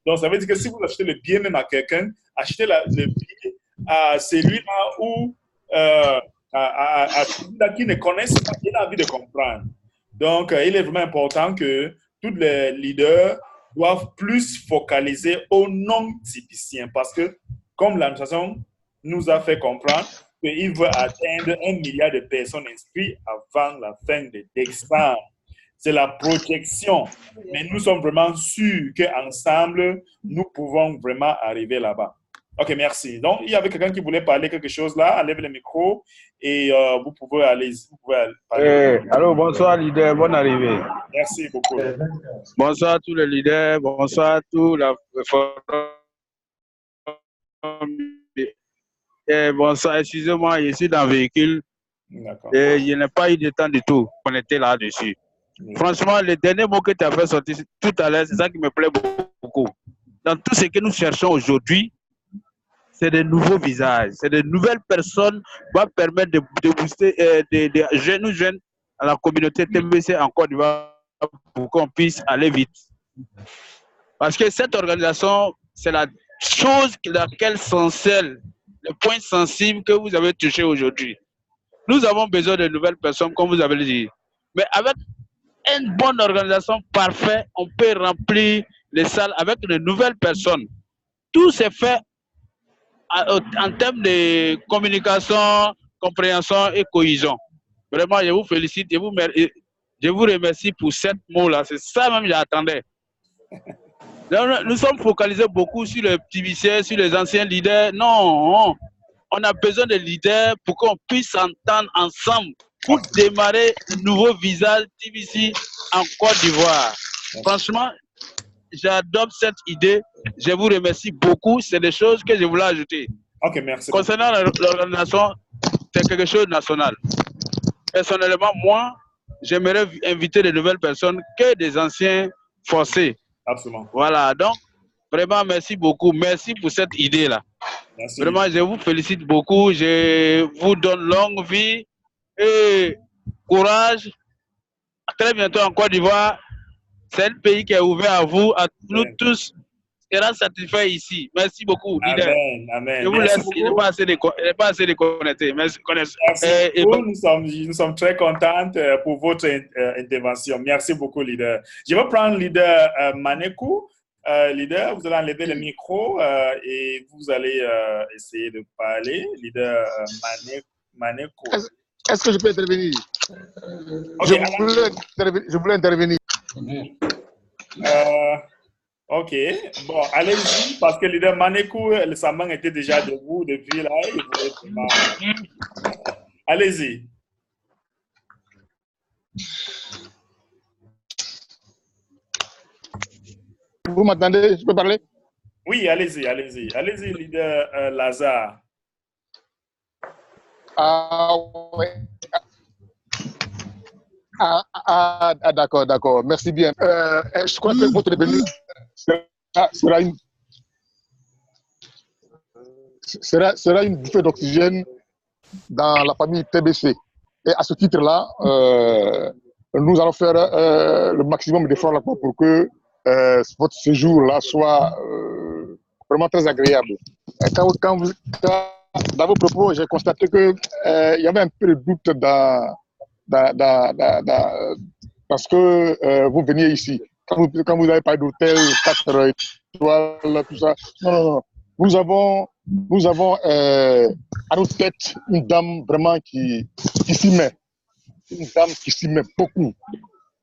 Donc, ça veut dire que si vous achetez le billet même à quelqu'un, achetez le billet à celui-là ou à celui-là qui ne connaissent pas, qui a envie de comprendre. Donc, il est vraiment important que tous les leaders doivent plus focaliser aux non-tibiciens parce que, comme l'administration nous a fait comprendre, qu'il veut atteindre 1 milliard de personnes inscrites avant la fin de décembre. C'est la projection. Mais nous sommes vraiment sûrs qu'ensemble, nous pouvons vraiment arriver là-bas. OK, merci. Donc, il y avait quelqu'un qui voulait parler quelque chose là. Enlève le micro et vous pouvez aller parler. Allô, bonsoir, leader. Bonne arrivée. Merci beaucoup. Bonsoir à tous les leaders. Bonsoir à tous la bonsoir, excusez-moi, je suis dans le véhicule. Et je n'ai pas eu de temps du tout. On était là-dessus. Franchement, le dernier mot que tu as fait sortir tout à l'heure, c'est ça qui me plaît beaucoup. Dans tout ce que nous cherchons aujourd'hui, c'est de nouveaux visages, c'est de nouvelles personnes qui vont permettre de booster des jeunes à la communauté TBC en Côte d'Ivoire pour qu'on puisse aller vite. Parce que cette organisation, c'est la chose laquelle s'encelle, le point sensible que vous avez touché aujourd'hui. Nous avons besoin de nouvelles personnes, comme vous avez dit. Mais avec une bonne organisation parfaite, on peut remplir les salles avec de nouvelles personnes. Tout s'est fait en termes de communication, compréhension et cohésion. Vraiment, je vous félicite, je vous remercie pour cette mot-là. C'est ça même que j'attendais. Nous sommes focalisés beaucoup sur les petits vicieux, sur les anciens leaders. Non, on a besoin de leaders pour qu'on puisse s'entendre ensemble pour démarrer de nouveaux visages TBC en Côte d'Ivoire. Franchement, j'adopte cette idée. Je vous remercie beaucoup. C'est des choses que je voulais ajouter. Ok, merci. Concernant l'organisation, c'est quelque chose de national. Personnellement, moi, j'aimerais inviter de nouvelles personnes que des anciens forcés. Absolument. Voilà, donc, vraiment, merci beaucoup. Merci pour cette idée-là. Vraiment, je vous félicite beaucoup. Je vous donne longue vie et courage. À très bientôt en Côte d'Ivoire. C'est un pays qui est ouvert à vous, à nous tous. Sera satisfait ici. Merci beaucoup. Amen, amen. Je vous laisse. Il n'est pas assez de connecter. Merci. Nous sommes très contents pour votre intervention. Merci beaucoup, leader. Je vais prendre leader Manekou. Leader, vous allez enlever le micro et vous allez essayer de parler. Leader Manekou. Est-ce que je peux intervenir? Okay, je voulais intervenir. Ok, bon, allez-y, parce que le leader Manekou, sa main était déjà debout depuis là. Allez-y. Vous m'entendez? Je peux parler? Oui, allez-y, allez-y. Allez-y, leader Lazare. Ah, ouais. D'accord, d'accord. Merci bien. Je crois que votre venue sera une bouffée d'oxygène dans la famille TBC. Et à ce titre-là, nous allons faire le maximum d'efforts pour que votre séjour-là soit vraiment très agréable. Dans vos propos, j'ai constaté qu'il y avait un peu de doute parce que vous veniez ici. Quand vous n'avez pas d'hôtel, 4 étoiles, tout ça. Non. Nous avons à notre tête une dame vraiment qui s'y met. Une dame qui s'y met beaucoup.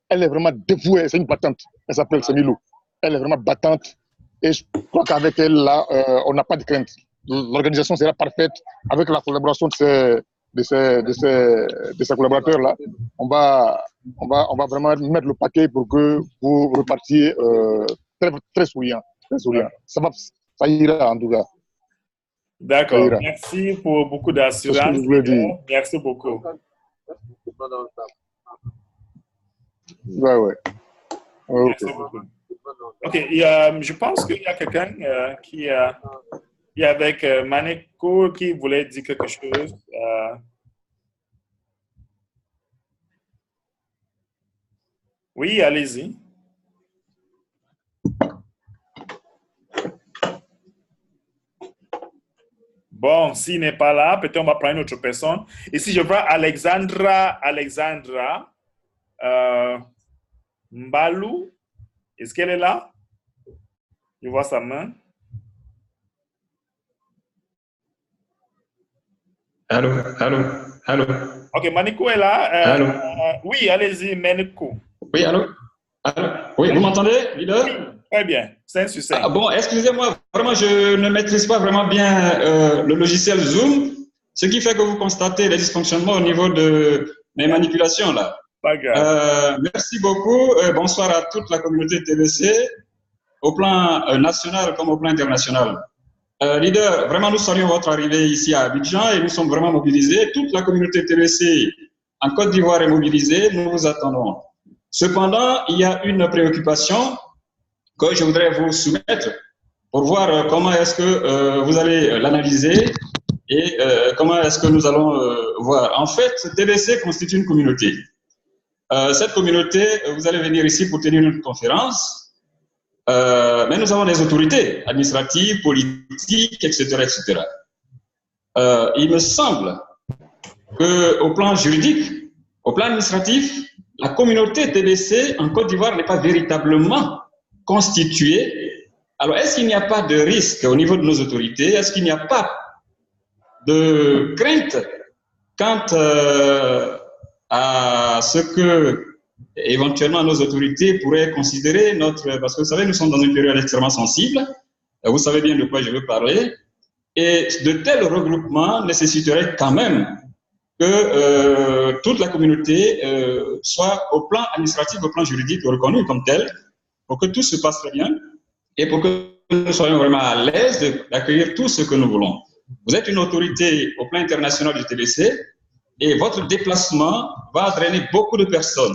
Elle est vraiment dévouée, c'est une battante. Elle s'appelle Semilou. Elle est vraiment battante. Et je crois qu'avec elle, là, on n'a pas de crainte. L'organisation sera parfaite avec la collaboration de ces collaborateurs-là. On va vraiment mettre le paquet pour que vous repartiez très, très souriant. Ça ira en tout cas. D'accord. Merci pour beaucoup d'assurance. Merci beaucoup. Ouais. Merci beaucoup. Ok, je pense qu'il y a quelqu'un qui est avec Manekou qui voulait dire quelque chose. Oui, allez-y. Bon, s'il n'est pas là, peut-être on va prendre une autre personne. Ici, je vois Alexandra Mbalou. Est-ce qu'elle est là? Je vois sa main. Allô. Ok, Manekou est là. Allô. Oui, allez-y, Manekou. Oui, allô. Oui, vous m'entendez, leader? Oui, très bien. 5 sur 5. Bon, excusez-moi, vraiment, je ne maîtrise pas vraiment bien le logiciel Zoom, ce qui fait que vous constatez les dysfonctionnements au niveau de mes manipulations, là. Pas grave. Merci beaucoup. Bonsoir à toute la communauté TBC, au plan national comme au plan international. Leader, vraiment, nous saluons votre arrivée ici à Abidjan et nous sommes vraiment mobilisés. Toute la communauté TBC en Côte d'Ivoire est mobilisée. Nous vous attendons. Cependant, il y a une préoccupation que je voudrais vous soumettre pour voir comment est-ce que vous allez l'analyser et comment est-ce que nous allons voir. En fait, TBC constitue une communauté. Cette communauté, vous allez venir ici pour tenir une conférence, mais nous avons des autorités administratives, politiques, etc., etc. Il me semble qu'au plan juridique, au plan administratif, la communauté TBC en Côte d'Ivoire n'est pas véritablement constituée. Alors, est-ce qu'il n'y a pas de risque au niveau de nos autorités? Est-ce qu'il n'y a pas de crainte quant à ce que éventuellement nos autorités pourraient considérer notre... Parce que vous savez, nous sommes dans une période extrêmement sensible. Vous savez bien de quoi je veux parler. Et de tels regroupements nécessiteraient quand même que toute la communauté soit au plan administratif, au plan juridique reconnue comme telle, pour que tout se passe très bien et pour que nous soyons vraiment à l'aise d'accueillir tout ce que nous voulons. Vous êtes une autorité au plan international du TBC et votre déplacement va drainer beaucoup de personnes.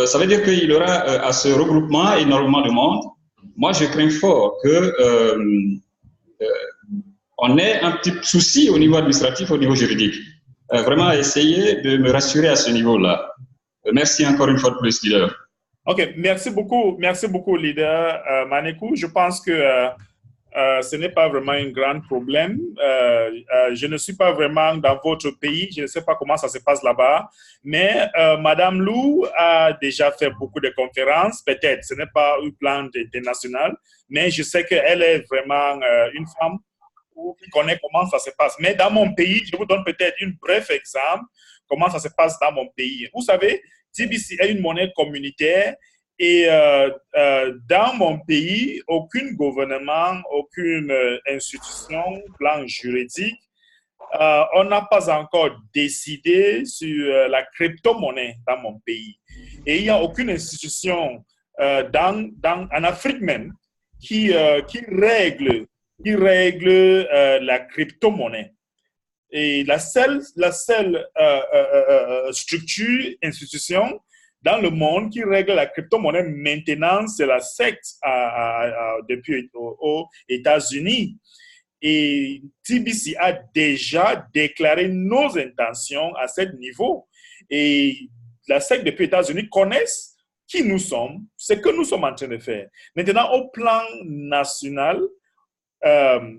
Ça veut dire qu'il y aura à ce regroupement énormément de monde. Moi, je crains fort que on ait un petit souci au niveau administratif, au niveau juridique. Vraiment, essayez de me rassurer à ce niveau-là. Merci encore une fois de plus, leader. OK, merci beaucoup, leader Manekou. Je pense que ce n'est pas vraiment un grand problème. Je ne suis pas vraiment dans votre pays, je ne sais pas comment ça se passe là-bas, mais Madame Lou a déjà fait beaucoup de conférences, peut-être, ce n'est pas un plan international, mais je sais qu'elle est vraiment une femme qui connaît comment ça se passe. Mais dans mon pays, je vous donne peut-être un bref exemple comment ça se passe dans mon pays. Vous savez, TBC est une monnaie communautaire et dans mon pays, aucun gouvernement, aucune institution, plan juridique, on n'a pas encore décidé sur la crypto-monnaie dans mon pays. Et il n'y a aucune institution en Afrique même qui règle la crypto-monnaie. Et la seule structure, institution dans le monde qui règle la crypto-monnaie maintenant, c'est la SEC depuis aux États-Unis. Et TBC a déjà déclaré nos intentions à ce niveau. Et la SEC depuis les États-Unis connaissent qui nous sommes, ce que nous sommes en train de faire. Maintenant, au plan national,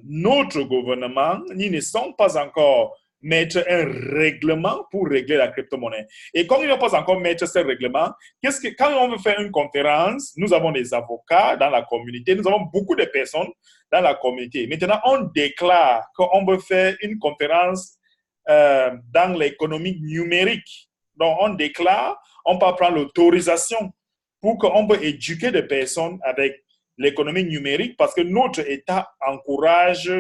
notre gouvernement, nous ne sommes pas encore mettre un règlement pour régler la crypto-monnaie. Et comme ils n'ont pas encore mettre ce règlement, quand on veut faire une conférence, nous avons des avocats dans la communauté, nous avons beaucoup de personnes dans la communauté. Maintenant, on déclare qu'on veut faire une conférence dans l'économie numérique. Donc, on déclare, on peut prendre l'autorisation pour qu'on peut éduquer des personnes avec l'économie numérique parce que notre État encourage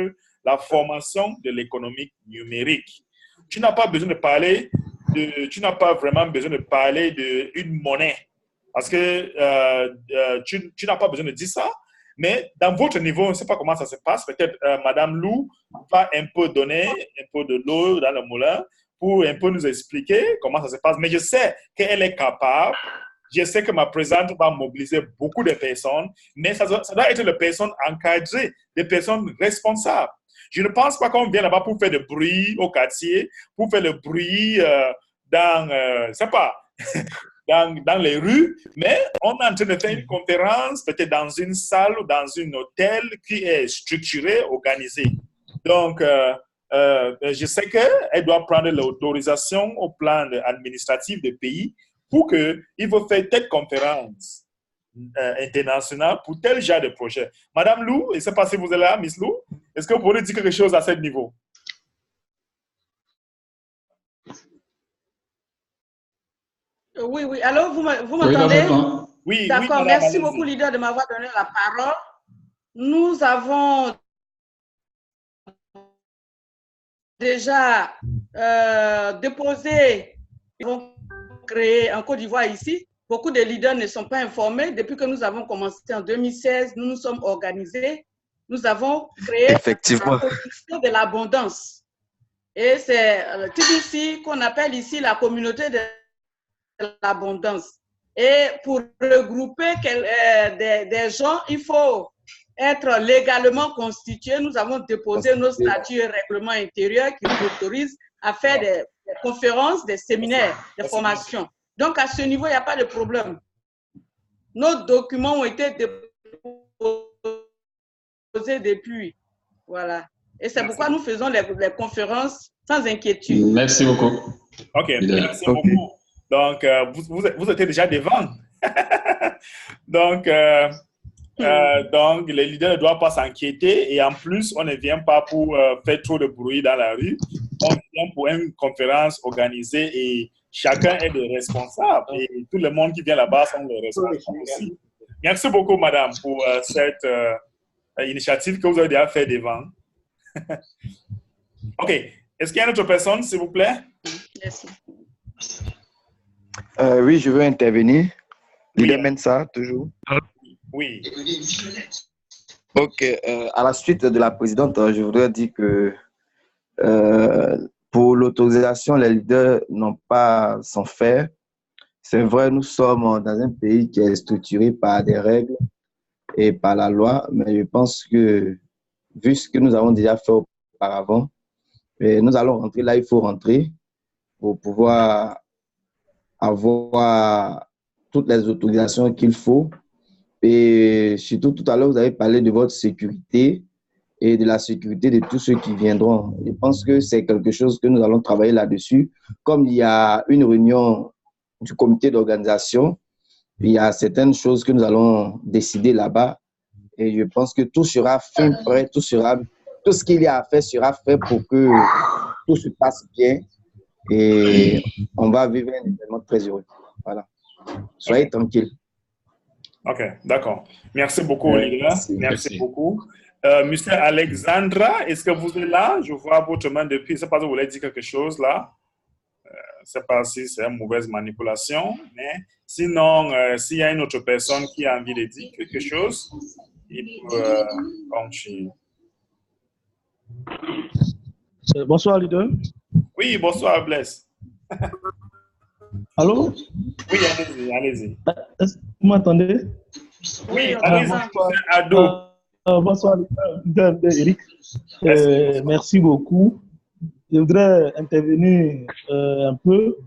la formation de l'économie numérique. Tu n'as pas besoin de parler tu n'as pas vraiment besoin de parler d'une monnaie parce que tu n'as pas besoin de dire ça. Mais dans votre niveau, on ne sait pas comment ça se passe. Peut-être Madame Lou va un peu donner un peu de l'eau dans le moulin pour un peu nous expliquer comment ça se passe. Mais je sais qu'elle est capable. Je sais que ma présence va mobiliser beaucoup de personnes, mais ça doit être des personnes encadrées, des personnes responsables. Je ne pense pas qu'on vient là-bas pour faire du bruit au quartier, pour faire le bruit dans les rues, mais on est en train de faire une conférence, peut-être dans une salle ou dans un hôtel qui est structuré, organisé. Donc, je sais qu'elle doit prendre l'autorisation au plan administratif du pays pour qu'il faut faire telle conférence internationale pour tel genre de projet. Madame Lou, je ne sais pas si vous êtes là, Miss Lou, est-ce que vous pourriez dire quelque chose à ce niveau? Oui, oui. Alors, vous m'entendez? Oui, d'accord. Oui, merci beaucoup, leader, de m'avoir donné la parole. Nous avons déjà déposé, ils vont créer en Côte d'Ivoire ici. Beaucoup de leaders ne sont pas informés. Depuis que nous avons commencé en 2016, nous nous sommes organisés. Nous avons créé la production de l'abondance. Et c'est TBC qu'on appelle ici la communauté de l'abondance. Et pour regrouper des gens, il faut être légalement constitués, nous avons déposé nos statuts et règlements intérieurs qui nous autorisent à faire des conférences, des séminaires, des formations. Donc, à ce niveau, il n'y a pas de problème. Nos documents ont été déposés depuis. Voilà. Et c'est pourquoi nous faisons les conférences sans inquiétude. Merci beaucoup. OK, merci beaucoup. Donc, vous étiez déjà devant. Donc, les leaders ne doivent pas s'inquiéter et en plus, on ne vient pas pour faire trop de bruit dans la rue. On vient pour une conférence organisée et chacun est le responsable et tout le monde qui vient là-bas sont les responsables aussi. Merci beaucoup, madame, pour cette initiative que vous avez déjà fait devant. OK. Est-ce qu'il y a une autre personne, s'il vous plaît? Merci. Oui, je veux intervenir. Leader Mensa, toujours. Oui. OK. À la suite de la présidente, je voudrais dire que pour l'autorisation, les leaders n'ont pas son faire. C'est vrai, nous sommes dans un pays qui est structuré par des règles et par la loi, mais je pense que, vu ce que nous avons déjà fait auparavant, nous allons rentrer là, il faut rentrer pour pouvoir avoir toutes les autorisations qu'il faut. Et surtout, tout à l'heure, vous avez parlé de votre sécurité et de la sécurité de tous ceux qui viendront. Je pense que c'est quelque chose que nous allons travailler là-dessus. Comme il y a une réunion du comité d'organisation, il y a certaines choses que nous allons décider là-bas. Et je pense que tout sera fait prêt, tout ce qu'il y a à faire sera fait pour que tout se passe bien. Et on va vivre un événement très heureux. Voilà. Soyez tranquilles. OK, d'accord. Merci beaucoup, leader. Merci beaucoup. Monsieur Alexandra, est-ce que vous êtes là? Je vois votre main depuis. Je ne sais pas si vous voulez dire quelque chose là. Je ne sais pas si c'est une mauvaise manipulation, mais sinon, s'il y a une autre personne qui a envie de dire quelque chose, il peut continuer. Bonsoir, leader. Oui, bonsoir, Blaise. Allô? Oui, allez-y, allez-y. Vous m'entendez? Oui, allez-y. Bonsoir, leader Eric. Merci beaucoup. Je voudrais intervenir un peu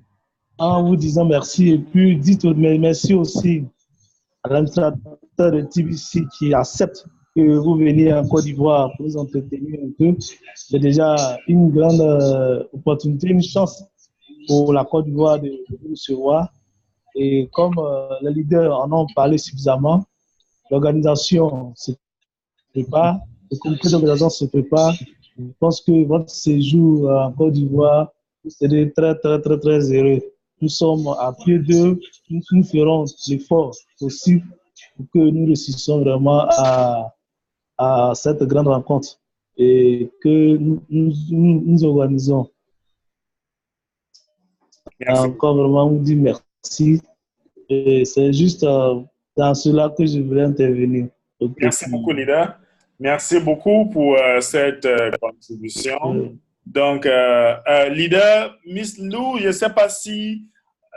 en vous disant merci et puis dites merci aussi à l'administrateur de TBC qui accepte que vous veniez en Côte d'Ivoire pour nous entretenir un peu. C'est déjà une grande opportunité, une chance pour la Côte d'Ivoire de vous recevoir. Et comme les leaders en ont parlé suffisamment, l'organisation se prépare, le comité d'organisation se prépare. Je pense que votre séjour en Côte d'Ivoire, c'est très, très, très, très heureux. Nous sommes à pied d'eux, nous ferons l'effort possible pour que nous réussissions vraiment à cette grande rencontre et que nous organisons. Encore vraiment, vous dire merci. Et c'est juste dans cela que je voulais intervenir. Merci beaucoup, leader. Merci beaucoup pour cette contribution. Donc, leader, Miss Lou, je ne sais pas si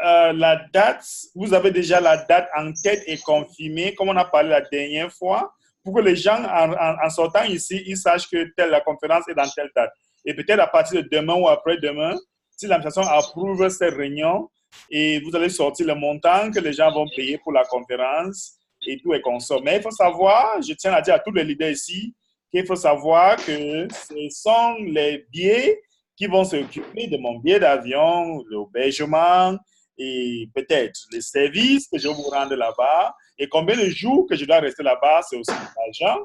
la date, vous avez déjà la date en tête et confirmée, comme on a parlé la dernière fois, pour que les gens, en sortant ici, ils sachent que la conférence est dans telle date. Et peut-être à partir de demain ou après-demain, si l'administration approuve cette réunion, et vous allez sortir le montant que les gens vont payer pour la conférence, et tout est consommé. Mais il faut savoir, je tiens à dire à tous les leaders ici, qu'il faut savoir que ce sont les billets qui vont s'occuper de mon billet d'avion, l'hébergement et peut-être les services que je vais vous rendre là-bas. Et combien de jours que je dois rester là-bas, c'est aussi de l'argent.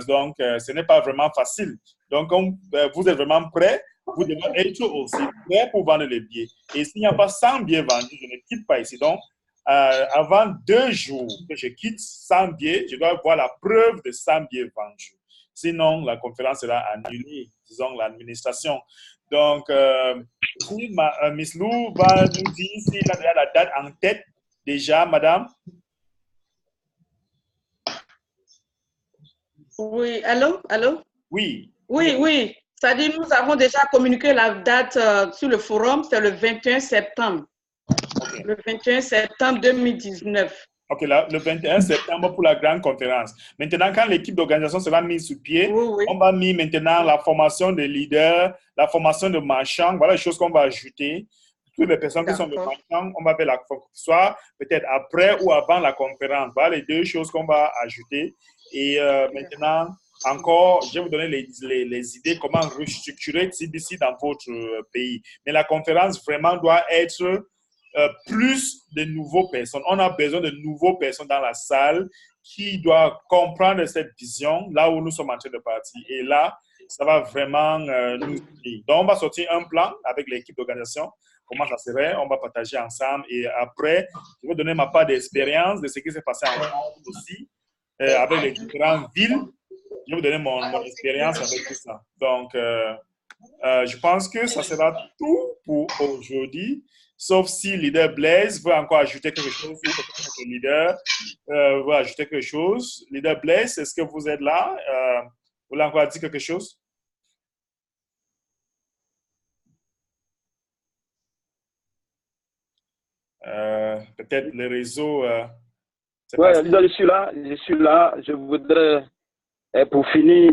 Donc, ce n'est pas vraiment facile. Donc, comme vous êtes vraiment prêts, vous devez être aussi prêts pour vendre les billets. Et s'il n'y a pas 100 billets vendus, je ne quitte pas ici. Donc, avant 2 jours que je quitte 100 billets, je dois avoir la preuve de 100 billets vendus. Sinon, la conférence sera annulée, disons, l'administration. Donc, si Miss Lou va nous dire s'il a déjà la date en tête, déjà, madame. Oui, allô? Oui. Oui. C'est-à-dire, nous avons déjà communiqué la date sur le forum, c'est le 21 septembre. Okay. Le 21 septembre 2019. OK, là, le 21 septembre pour la grande conférence. Maintenant, quand l'équipe d'organisation sera mise sur pied, on va mettre maintenant la formation des leaders, la formation de marchands. Voilà les choses qu'on va ajouter. Toutes les personnes qui sont de marchands, on va faire la soit peut-être après ou avant la conférence. Voilà les deux choses qu'on va ajouter. Et maintenant, encore, je vais vous donner les idées comment restructurer TBC dans votre pays. Mais la conférence vraiment doit être plus de nouveaux personnes. On a besoin de nouveaux personnes dans la salle qui doivent comprendre cette vision là où nous sommes en train de partir. Et là, ça va vraiment nous aider. Donc, on va sortir un plan avec l'équipe d'organisation. Comment ça serait? On va partager ensemble. Et après, je vais donner ma part d'expérience de ce qui s'est passé en France aussi, avec les différentes villes. Je vais vous donner mon expérience avec tout ça. Donc, je pense que ça sera tout pour aujourd'hui. Sauf si leader Blaise veut encore ajouter quelque chose, ou peut-être le leader veut ajouter quelque chose. Leader Blaise, est-ce que vous êtes là? Vous voulez encore dire quelque chose? Peut-être le réseau. Oui, je suis là. Je voudrais, pour finir,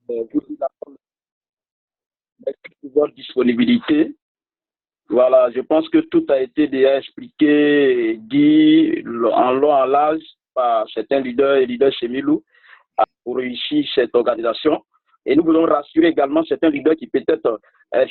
pour votre disponibilité. Voilà, je pense que tout a été déjà expliqué, dit en long, en large par certains leaders et leaders Semilou pour réussir cette organisation. Et nous voulons rassurer également certains leaders qui peut-être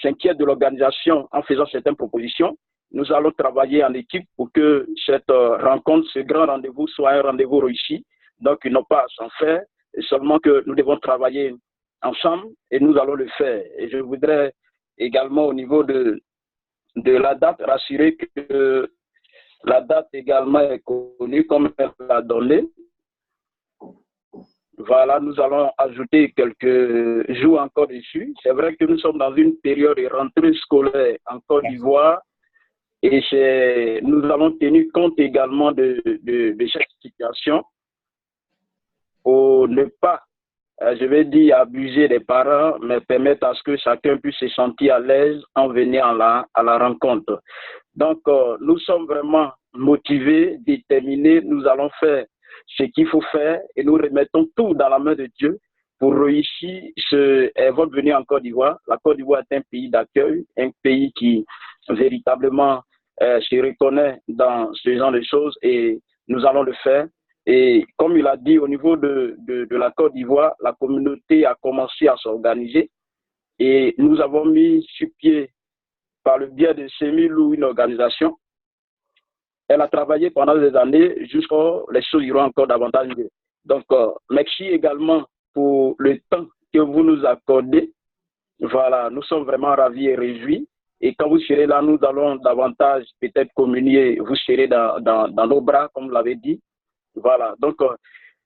s'inquiètent de l'organisation en faisant certaines propositions. Nous allons travailler en équipe pour que cette rencontre, ce grand rendez-vous soit un rendez-vous réussi. Donc, ils n'ont pas à s'en faire, seulement que nous devons travailler ensemble et nous allons le faire. Et je voudrais également au niveau de la date, rassurer que la date également est connue comme elle l'a donnée. Voilà, nous allons ajouter quelques jours encore dessus. C'est vrai que nous sommes dans une période de rentrée scolaire en Côte d'Ivoire et nous avons tenu compte également de cette situation pour ne pas, je vais dire, abuser des parents, mais permettre à ce que chacun puisse se sentir à l'aise en venant à la rencontre. Donc, nous sommes vraiment motivés, déterminés. Nous allons faire ce qu'il faut faire et nous remettons tout dans la main de Dieu pour réussir votre venue en Côte d'Ivoire. La Côte d'Ivoire est un pays d'accueil, un pays qui véritablement se reconnaît dans ce genre de choses et nous allons le faire. Et comme il a dit, au niveau de la Côte d'Ivoire, la communauté a commencé à s'organiser et nous avons mis sur pied, par le biais de Semilou, une organisation. Elle a travaillé pendant des années jusqu'à les choses iront encore davantage mieux. Donc, merci également pour le temps que vous nous accordez. Voilà, nous sommes vraiment ravis et réjouis. Et quand vous serez là, nous allons davantage peut-être communier. Vous serez dans nos bras, comme vous l'avez dit. Voilà, donc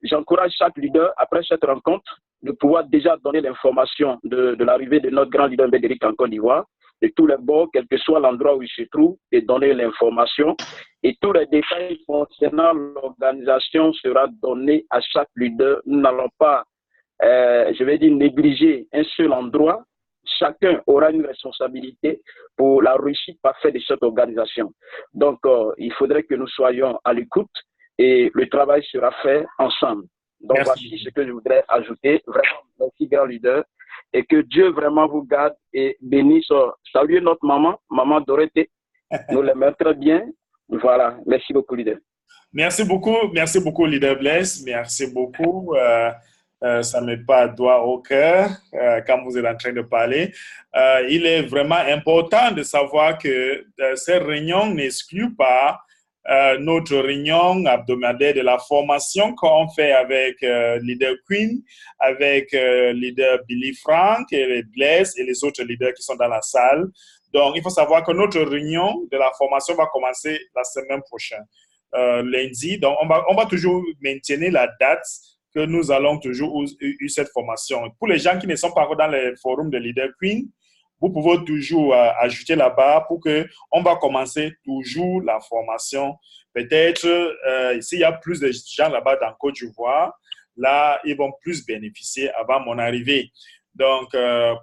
j'encourage chaque leader, après cette rencontre, de pouvoir déjà donner l'information de l'arrivée de notre grand leader Bédéric en Côte d'Ivoire, de tous les bords, quel que soit l'endroit où il se trouve, de donner l'information. Et tous les détails concernant l'organisation sera donné à chaque leader. Nous n'allons pas, je vais dire, négliger un seul endroit. Chacun aura une responsabilité pour la réussite parfaite de cette organisation. Donc, il faudrait que nous soyons à l'écoute et le travail sera fait ensemble. Donc, voici ce que je voudrais ajouter. Vraiment, merci, grand leader. Et que Dieu vraiment vous garde et bénisse. Saluez notre maman Dorothée. Nous l'aimons très bien. Voilà. Merci beaucoup, leader. Merci beaucoup, leader Blaise. Merci beaucoup. Ça me pas doigt au cœur quand vous êtes en train de parler. Il est vraiment important de savoir que ces réunions n'excluent pas notre réunion hebdomadaire de la formation qu'on fait avec leader Queen, avec leader Billy Frank et Blaise et les autres leaders qui sont dans la salle. Donc, il faut savoir que notre réunion de la formation va commencer la semaine prochaine, lundi. Donc, on va toujours maintenir la date que nous allons toujours eu cette formation. Pour les gens qui ne sont pas encore dans les forums de leader Queen, vous pouvez toujours ajouter là-bas pour qu'on va commencer toujours la formation. Peut-être, s'il y a plus de gens là-bas dans Côte d'Ivoire, là, ils vont plus bénéficier avant mon arrivée. Donc,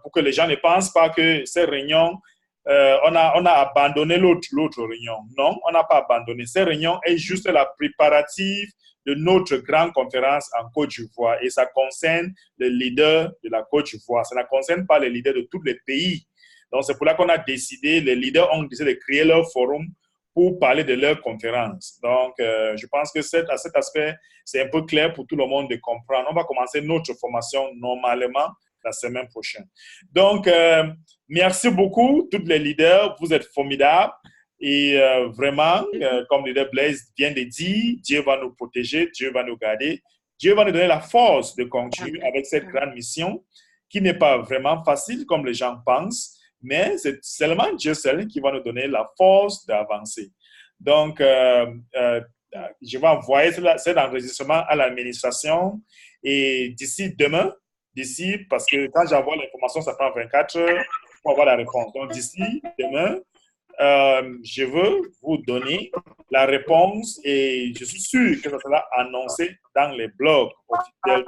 pour que les gens ne pensent pas que ces réunions on a abandonné l'autre réunion. Non, on n'a pas abandonné. Cette réunion est juste la préparative de notre grande conférence en Côte d'Ivoire et ça concerne les leaders de la Côte d'Ivoire. Ça ne concerne pas les leaders de tous les pays. Donc, c'est pour là qu'on a décidé, les leaders ont décidé de créer leur forum pour parler de leur conférence. Donc, je pense que à cet aspect, c'est un peu clair pour tout le monde de comprendre. On va commencer notre formation normalement la semaine prochaine. Donc, merci beaucoup, tous les leaders. Vous êtes formidables. Et vraiment, comme le leader Blaise vient de dire, Dieu va nous protéger, Dieu va nous garder. Dieu va nous donner la force de continuer avec cette grande mission qui n'est pas vraiment facile comme les gens pensent, mais c'est seulement Dieu seul qui va nous donner la force d'avancer. Donc, je vais envoyer cet enregistrement à l'administration et d'ici demain, parce que quand j'envoie l'information, ça prend 24 heures pour avoir la réponse. Donc, d'ici demain, je veux vous donner la réponse et je suis sûr que ça sera annoncé dans les blogs officiels.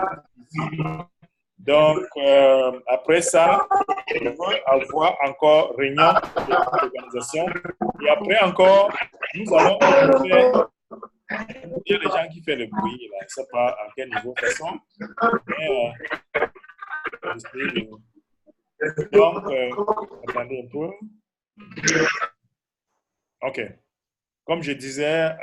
Donc, après ça, je veux avoir encore réunion d'organisation. Et après encore, nous allons faire... Il y a des gens qui font le bruit, là. Je ne sais pas à quel niveau de façon. Mais, donc, attendez un peu. OK. Comme je disais,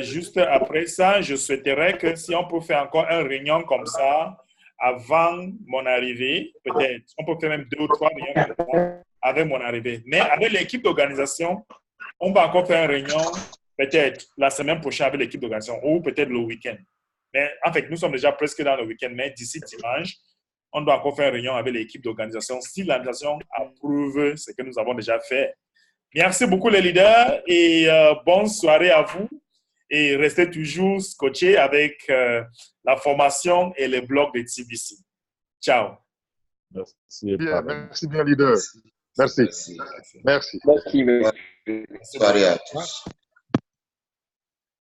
juste après ça, je souhaiterais que si on peut faire encore une réunion comme ça, avant mon arrivée, peut-être. On peut faire même 2 ou 3 réunions comme ça avec mon arrivée. Mais avec l'équipe d'organisation, on va encore faire une réunion peut-être la semaine prochaine avec l'équipe d'organisation ou peut-être le week-end. Mais en fait, nous sommes déjà presque dans le week-end, mais d'ici dimanche, on doit encore faire une réunion avec l'équipe d'organisation si l'organisation approuve ce que nous avons déjà fait. Merci beaucoup les leaders et bonne soirée à vous. Et restez toujours scotchés avec la formation et les blogs de TBC. Ciao. Merci. Merci bien, leader. Merci. Merci. Merci. Bonne soirée à tous.